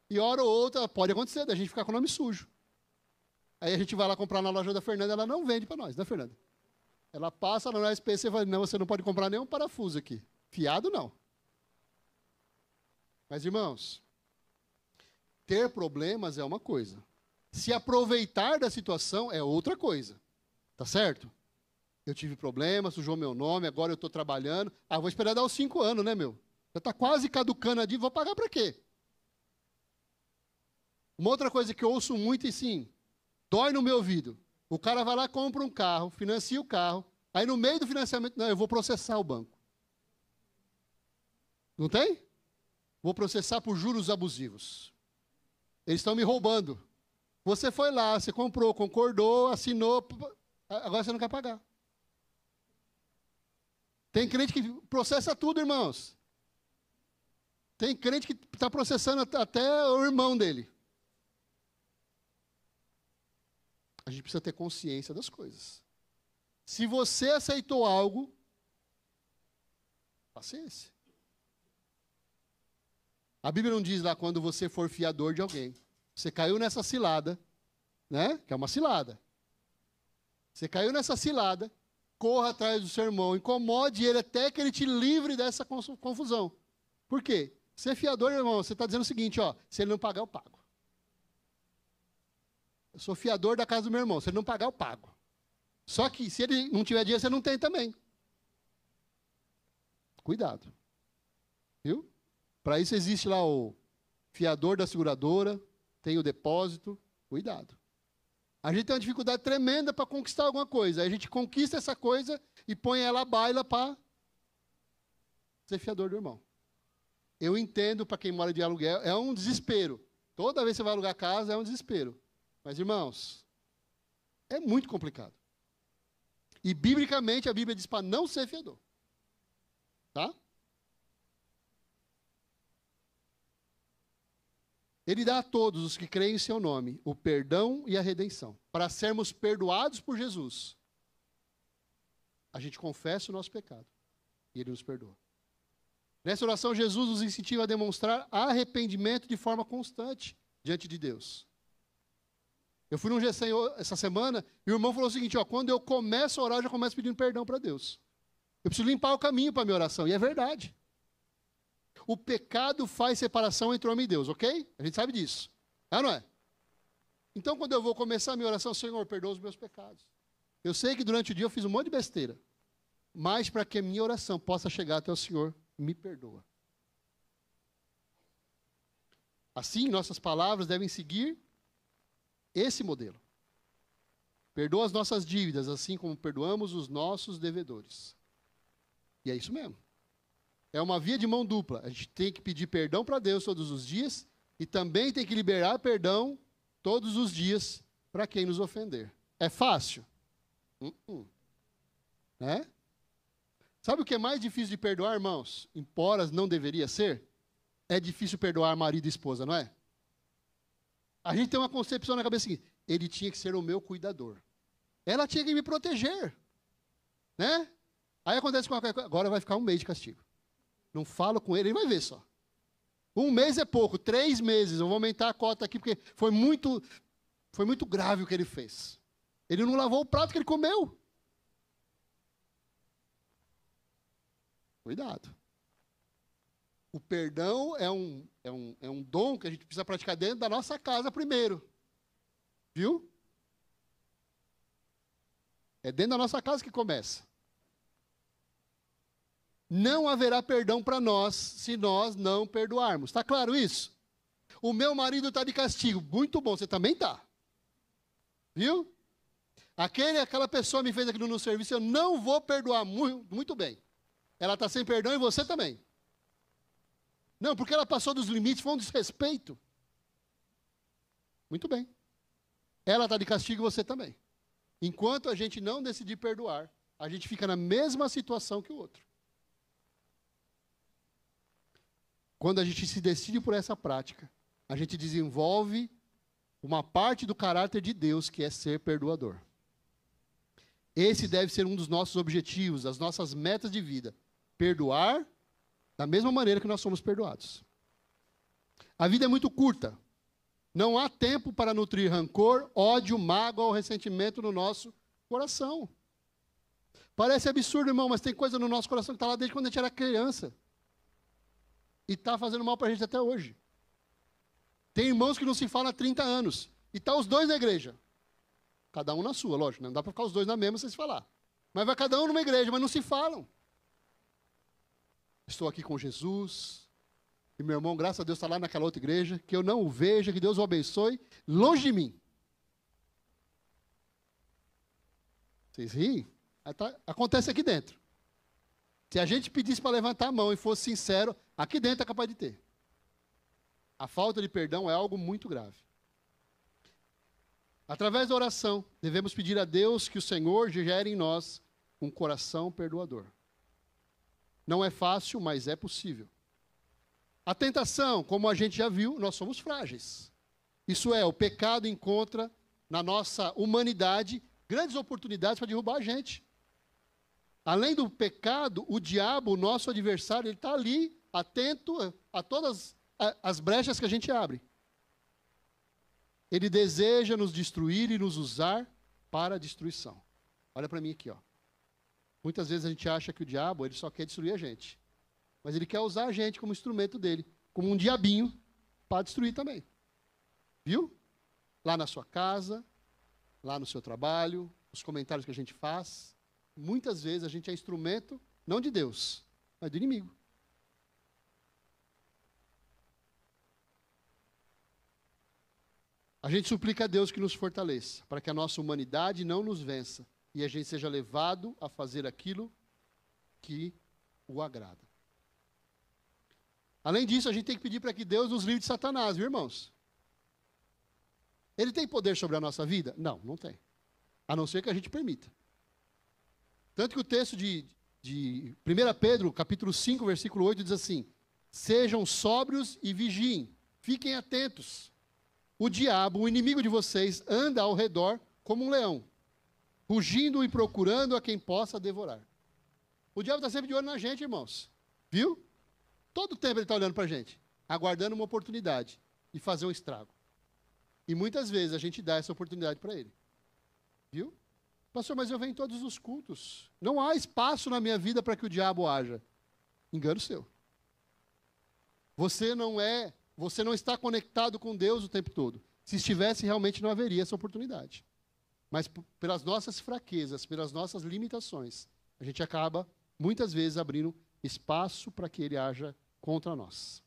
E hora ou outra pode acontecer da gente ficar com o nome sujo. Aí a gente vai lá comprar na loja da Fernanda, ela não vende para nós, né, Fernanda? Ela passa lá no SPC e fala, não, você não pode comprar nenhum parafuso aqui. Fiado, não. Mas, irmãos, ter problemas é uma coisa. Se aproveitar da situação é outra coisa. Tá certo? Eu tive problema, sujou meu nome, agora eu estou trabalhando. Ah, vou esperar dar os 5 anos, né, meu? Já está quase caducando a dívida, vou pagar para quê? Uma outra coisa que eu ouço muito e sim, dói no meu ouvido. O cara vai lá, compra um carro, financia o carro, aí no meio do financiamento, não, eu vou processar o banco. Não tem? Vou processar por juros abusivos. Eles estão me roubando. Você foi lá, você comprou, concordou, assinou, agora você não quer pagar. Tem crente que processa tudo, irmãos. Tem crente que está processando até o irmão dele. A gente precisa ter consciência das coisas. Se você aceitou algo, paciência. A Bíblia não diz lá quando você for fiador de alguém. Você caiu nessa cilada, né? Que é uma cilada. Você caiu nessa cilada, corra atrás do seu irmão, incomode ele até que ele te livre dessa confusão. Por quê? Ser fiador, irmão, você está dizendo o seguinte, ó, se ele não pagar, eu pago. Eu sou fiador da casa do meu irmão, se ele não pagar, eu pago. Só que se ele não tiver dinheiro, você não tem também. Cuidado. Viu? Para isso existe lá o fiador da seguradora, tem o depósito, cuidado. A gente tem uma dificuldade tremenda para conquistar alguma coisa. Aí a gente conquista essa coisa e põe ela à baila para ser fiador do irmão. Eu entendo, para quem mora de aluguel, é um desespero. Toda vez que você vai alugar casa, é um desespero. Mas, irmãos, é muito complicado. E, biblicamente, a Bíblia diz para não ser fiador. Tá? Ele dá a todos os que creem em seu nome o perdão e a redenção. Para sermos perdoados por Jesus, a gente confessa o nosso pecado. E Ele nos perdoa. Nessa oração, Jesus nos incentiva a demonstrar arrependimento de forma constante diante de Deus. Eu fui num GC essa semana e o irmão falou o seguinte, ó, quando eu começo a orar, eu já começo pedindo perdão para Deus. Eu preciso limpar o caminho para a minha oração. E é verdade. O pecado faz separação entre homem e Deus, ok? A gente sabe disso. É ou não é? Então, quando eu vou começar a minha oração, Senhor, perdoa os meus pecados. Eu sei que durante o dia eu fiz um monte de besteira. Mas para que a minha oração possa chegar até o Senhor, me perdoa. Assim, nossas palavras devem seguir esse modelo. Perdoa as nossas dívidas, assim como perdoamos os nossos devedores. E é isso mesmo. É uma via de mão dupla. A gente tem que pedir perdão para Deus todos os dias e também tem que liberar perdão todos os dias para quem nos ofender. É fácil? né? Sabe o que é mais difícil de perdoar, irmãos? Embora não deveria ser, é difícil perdoar marido e esposa, não é? A gente tem uma concepção na cabeça seguinte: ele tinha que ser o meu cuidador. Ela tinha que me proteger, né? Aí acontece com agora vai ficar 1 mês de castigo. Não falo com ele, ele vai ver só. 1 mês é pouco, 3 meses, eu vou aumentar a cota aqui, porque foi muito grave o que ele fez. Ele não lavou o prato que ele comeu. Cuidado. O perdão é um dom que a gente precisa praticar dentro da nossa casa primeiro. Viu? É dentro da nossa casa que começa. Não haverá perdão para nós se nós não perdoarmos. Está claro isso? O meu marido está de castigo. Muito bom, você também está. Viu? Aquela pessoa me fez aquilo no serviço, eu não vou perdoar. Muito bem. Ela está sem perdão e você também. Não, porque ela passou dos limites, foi um desrespeito. Muito bem. Ela está de castigo e você também. Enquanto a gente não decidir perdoar, a gente fica na mesma situação que o outro. Quando a gente se decide por essa prática, a gente desenvolve uma parte do caráter de Deus, que é ser perdoador. Esse deve ser um dos nossos objetivos, das nossas metas de vida. Perdoar da mesma maneira que nós somos perdoados. A vida é muito curta. Não há tempo para nutrir rancor, ódio, mágoa ou ressentimento no nosso coração. Parece absurdo, irmão, mas tem coisa no nosso coração que está lá desde quando a gente era criança. E está fazendo mal para a gente até hoje. Tem irmãos que não se falam há 30 anos. E estão os dois na igreja. Cada um na sua, lógico. Não dá para ficar os dois na mesma sem se falar. Mas vai cada um numa igreja, mas não se falam. Estou aqui com Jesus. E meu irmão, graças a Deus, está lá naquela outra igreja. Que eu não o veja, que Deus o abençoe. Longe de mim. Vocês riem? Acontece aqui dentro. Se a gente pedisse para levantar a mão e fosse sincero, aqui dentro é capaz de ter. A falta de perdão é algo muito grave. Através da oração, devemos pedir a Deus que o Senhor gere em nós um coração perdoador. Não é fácil, mas é possível. A tentação, como a gente já viu, nós somos frágeis. Isso é, o pecado encontra na nossa humanidade grandes oportunidades para derrubar a gente. Além do pecado, o diabo, o nosso adversário, ele está ali, atento a todas as brechas que a gente abre. Ele deseja nos destruir e nos usar para a destruição. Olha para mim aqui, ó. Muitas vezes a gente acha que o diabo, ele só quer destruir a gente. Mas ele quer usar a gente como instrumento dele, como um diabinho, para destruir também. Viu? Lá na sua casa, lá no seu trabalho, os comentários que a gente faz. Muitas vezes a gente é instrumento, não de Deus, mas do inimigo. A gente suplica a Deus que nos fortaleça, para que a nossa humanidade não nos vença, e a gente seja levado a fazer aquilo que o agrada. Além disso, a gente tem que pedir para que Deus nos livre de Satanás, viu, irmãos? Ele tem poder sobre a nossa vida? Não, não tem. A não ser que a gente permita. Tanto que o texto de 1 Pedro, capítulo 5, versículo 8, diz assim: sejam sóbrios e vigiem, fiquem atentos. O diabo, o inimigo de vocês, anda ao redor como um leão, rugindo e procurando a quem possa devorar. O diabo está sempre de olho na gente, irmãos. Viu? Todo tempo ele está olhando para a gente, aguardando uma oportunidade de fazer um estrago. E muitas vezes a gente dá essa oportunidade para ele. Viu? Pastor, mas eu venho em todos os cultos. Não há espaço na minha vida para que o diabo haja. Engano seu. Você não está conectado com Deus o tempo todo. Se estivesse, realmente não haveria essa oportunidade. Mas pelas nossas fraquezas, pelas nossas limitações, a gente acaba, muitas vezes, abrindo espaço para que ele haja contra nós.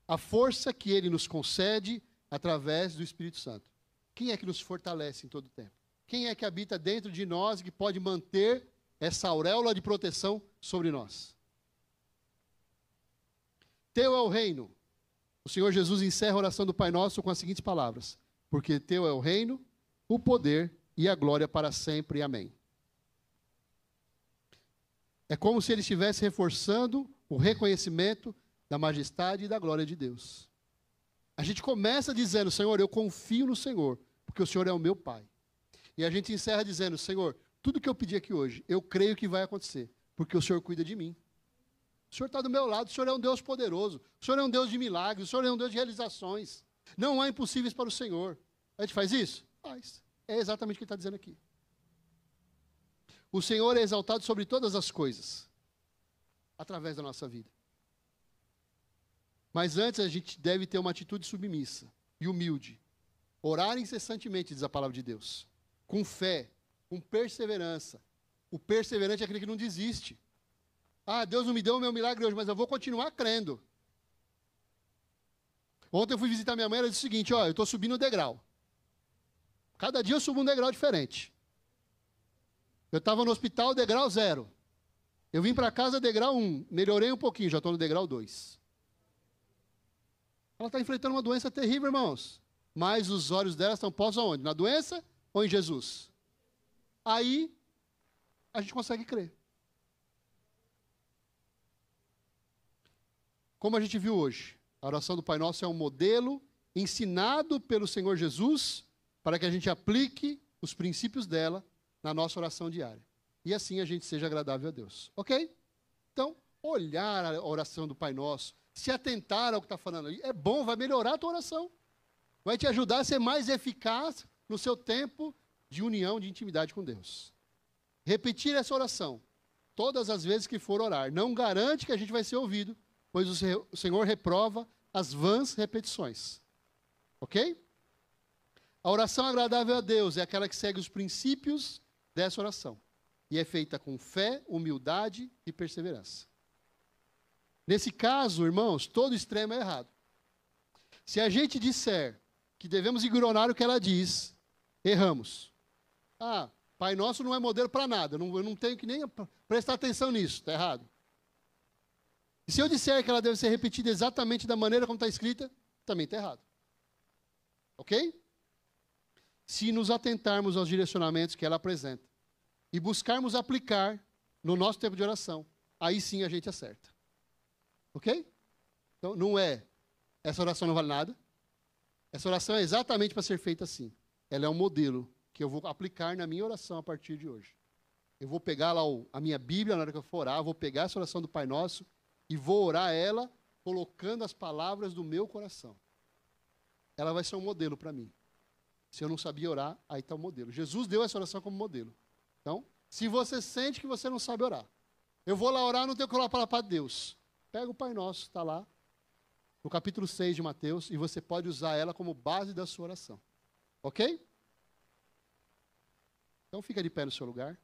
A força que ele nos concede através do Espírito Santo. Quem é que nos fortalece em todo o tempo? Quem é que habita dentro de nós e que pode manter essa auréola de proteção sobre nós? Teu é o reino. O Senhor Jesus encerra a oração do Pai Nosso com as seguintes palavras: porque teu é o reino, o poder e a glória para sempre. Amém. É como se ele estivesse reforçando o reconhecimento da majestade e da glória de Deus. A gente começa dizendo, Senhor, eu confio no Senhor, porque o Senhor é o meu Pai. E a gente encerra dizendo, Senhor, tudo que eu pedi aqui hoje, eu creio que vai acontecer, porque o Senhor cuida de mim. O Senhor está do meu lado, o Senhor é um Deus poderoso, o Senhor é um Deus de milagres, o Senhor é um Deus de realizações. Não há impossíveis para o Senhor. A gente faz isso? Faz. É exatamente o que ele está dizendo aqui. O Senhor é exaltado sobre todas as coisas, através da nossa vida. Mas antes a gente deve ter uma atitude submissa e humilde. Orar incessantemente, diz a palavra de Deus. Com fé, com perseverança. O perseverante é aquele que não desiste. Ah, Deus não me deu o meu milagre hoje, mas eu vou continuar crendo. Ontem eu fui visitar minha mãe, ela disse o seguinte, ó, eu estou subindo um degrau. Cada dia eu subo um degrau diferente. Eu estava no hospital, degrau 0. Eu vim para casa, degrau 1. Melhorei um pouquinho, já estou no degrau 2. Ela está enfrentando uma doença terrível, irmãos. Mas os olhos dela estão postos aonde? Na doença ou em Jesus? Aí, a gente consegue crer. Como a gente viu hoje, a oração do Pai Nosso é um modelo ensinado pelo Senhor Jesus para que a gente aplique os princípios dela na nossa oração diária. E assim a gente seja agradável a Deus. Ok? Então, olhar a oração do Pai Nosso, se atentar ao que está falando ali, é bom, vai melhorar a tua oração. Vai te ajudar a ser mais eficaz no seu tempo de união, de intimidade com Deus. Repetir essa oração todas as vezes que for orar não garante que a gente vai ser ouvido, pois o Senhor reprova as vãs repetições. Ok? A oração agradável a Deus é aquela que segue os princípios dessa oração. E é feita com fé, humildade e perseverança. Nesse caso, irmãos, todo extremo é errado. Se a gente disser que devemos ignorar o que ela diz, erramos. Ah, Pai Nosso não é modelo para nada, eu não tenho que nem prestar atenção nisso, está errado. E se eu disser que ela deve ser repetida exatamente da maneira como está escrita, também está errado. Ok? Se nos atentarmos aos direcionamentos que ela apresenta e buscarmos aplicar no nosso tempo de oração, aí sim a gente acerta. Ok? Então, não é, essa oração não vale nada. Essa oração é exatamente para ser feita assim. Ela é um modelo que eu vou aplicar na minha oração a partir de hoje. Eu vou pegar lá a minha Bíblia na hora que eu for orar, vou pegar essa oração do Pai Nosso e vou orar ela colocando as palavras do meu coração. Ela vai ser um modelo para mim. Se eu não sabia orar, aí está o modelo. Jesus deu essa oração como modelo. Então, se você sente que você não sabe orar, eu vou lá orar, não tenho que orar para Deus. Pega o Pai Nosso, está lá, no capítulo 6 de Mateus, e você pode usar ela como base da sua oração. Ok? Então fica de pé no seu lugar.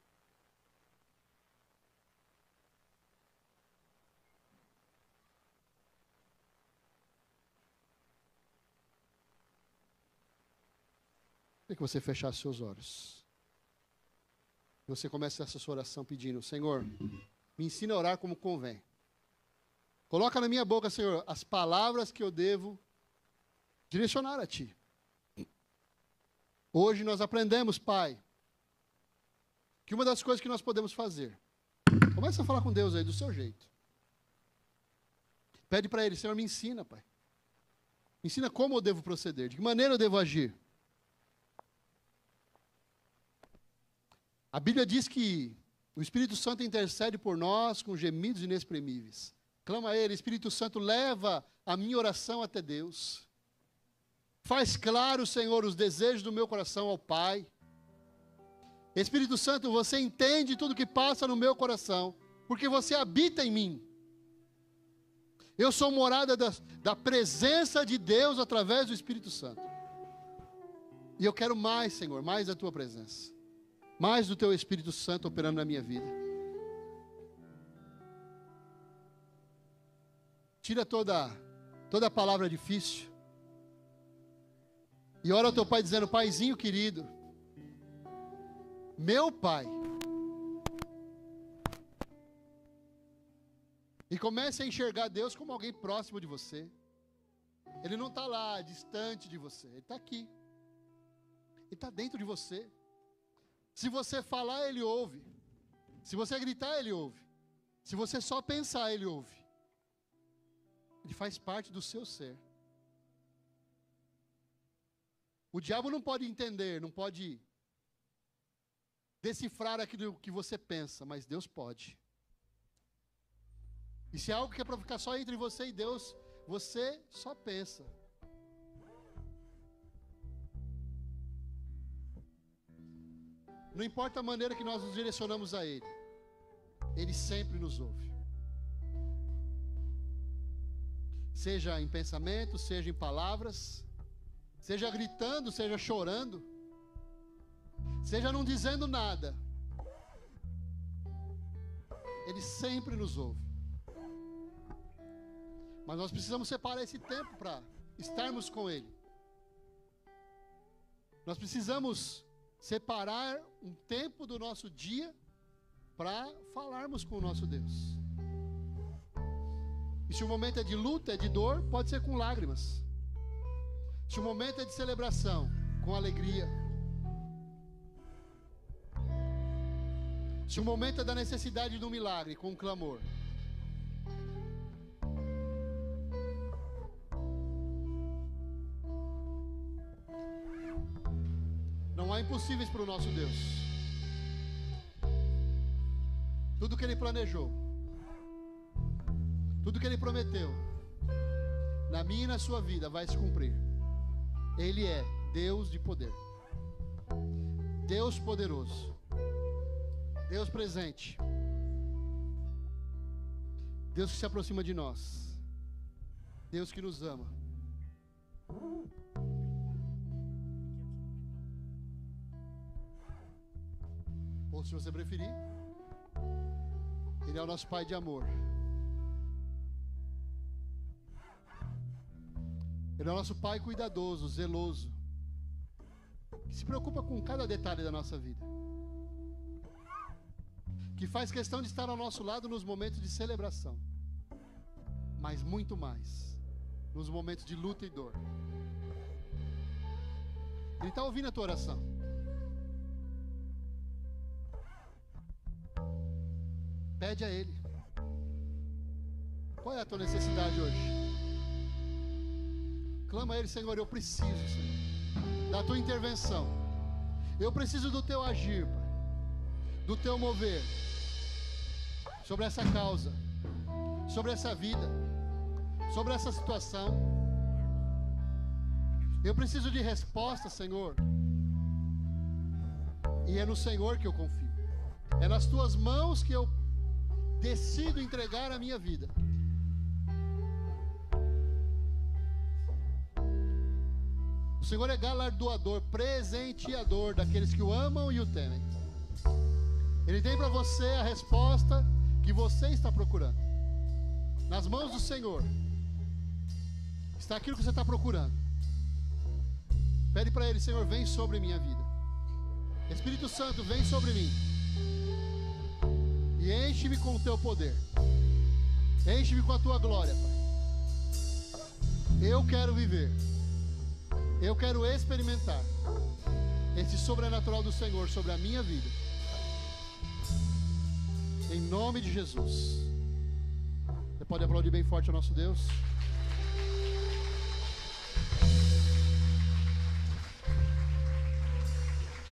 Queria que você fechasse seus olhos. Você começa essa sua oração pedindo, Senhor, me ensina a orar como convém. Coloca na minha boca, Senhor, as palavras que eu devo direcionar a Ti. Hoje nós aprendemos, Pai, que uma das coisas que nós podemos fazer, começa a falar com Deus aí do seu jeito. Pede para Ele, Senhor, me ensina, Pai. Me ensina como eu devo proceder, de que maneira eu devo agir. A Bíblia diz que o Espírito Santo intercede por nós com gemidos inexprimíveis. Clama a Ele, Espírito Santo, leva a minha oração até Deus. Faz claro, Senhor, os desejos do meu coração ao Pai. Espírito Santo, você entende tudo que passa no meu coração, porque você habita em mim. Eu sou morada da presença de Deus através do Espírito Santo. E eu quero mais, Senhor, mais da Tua presença. Mais do Teu Espírito Santo operando na minha vida. Tira toda a palavra difícil. E ora ao teu Pai dizendo, Paizinho querido, meu Pai. E comece a enxergar Deus como alguém próximo de você. Ele não está lá, distante de você. Ele está aqui. Ele está dentro de você. Se você falar, Ele ouve. Se você gritar, Ele ouve. Se você só pensar, Ele ouve. Ele faz parte do seu ser. O diabo não pode entender, não pode decifrar aquilo que você pensa, mas Deus pode. E se é algo que é para ficar só entre você e Deus, você só pensa. Não importa a maneira que nós nos direcionamos a Ele, Ele sempre nos ouve. Seja em pensamento, seja em palavras, seja gritando, seja chorando, seja não dizendo nada, Ele sempre nos ouve. Mas nós precisamos separar esse tempo para estarmos com Ele. Nós precisamos separar um tempo do nosso dia para falarmos com o nosso Deus. E se o momento é de luta, é de dor, pode ser com lágrimas. Se o momento é de celebração, com alegria. Se o momento é da necessidade de um milagre, com clamor. Não há impossíveis para o nosso Deus. Tudo que Ele planejou, tudo que Ele prometeu, na minha e na sua vida, vai se cumprir. Ele é Deus de poder, Deus poderoso, Deus presente, Deus que se aproxima de nós, Deus que nos ama. Ou se você preferir, Ele é o nosso Pai de amor. Ele é o nosso Pai cuidadoso, zeloso, que se preocupa com cada detalhe da nossa vida, que faz questão de estar ao nosso lado nos momentos de celebração, mas muito mais nos momentos de luta e dor. Ele está ouvindo a tua oração. Pede a Ele. Qual é a tua necessidade hoje? Clama a Ele: Senhor, eu preciso, Senhor, da tua intervenção. Eu preciso do teu agir, Pai, do teu mover sobre essa causa, sobre essa vida, sobre essa situação. Eu preciso de resposta, Senhor. E é no Senhor que eu confio. É nas tuas mãos que eu decido entregar a minha vida. O Senhor é galardoador, presenteador daqueles que o amam e o temem. Ele tem para você a resposta que você está procurando. Nas mãos do Senhor está aquilo que você está procurando. Pede para Ele: Senhor, vem sobre minha vida. Espírito Santo, vem sobre mim e enche-me com o teu poder. Enche-me com a tua glória, Pai. Eu quero viver, eu quero experimentar esse sobrenatural do Senhor sobre a minha vida. Em nome de Jesus. Você pode aplaudir bem forte ao nosso Deus?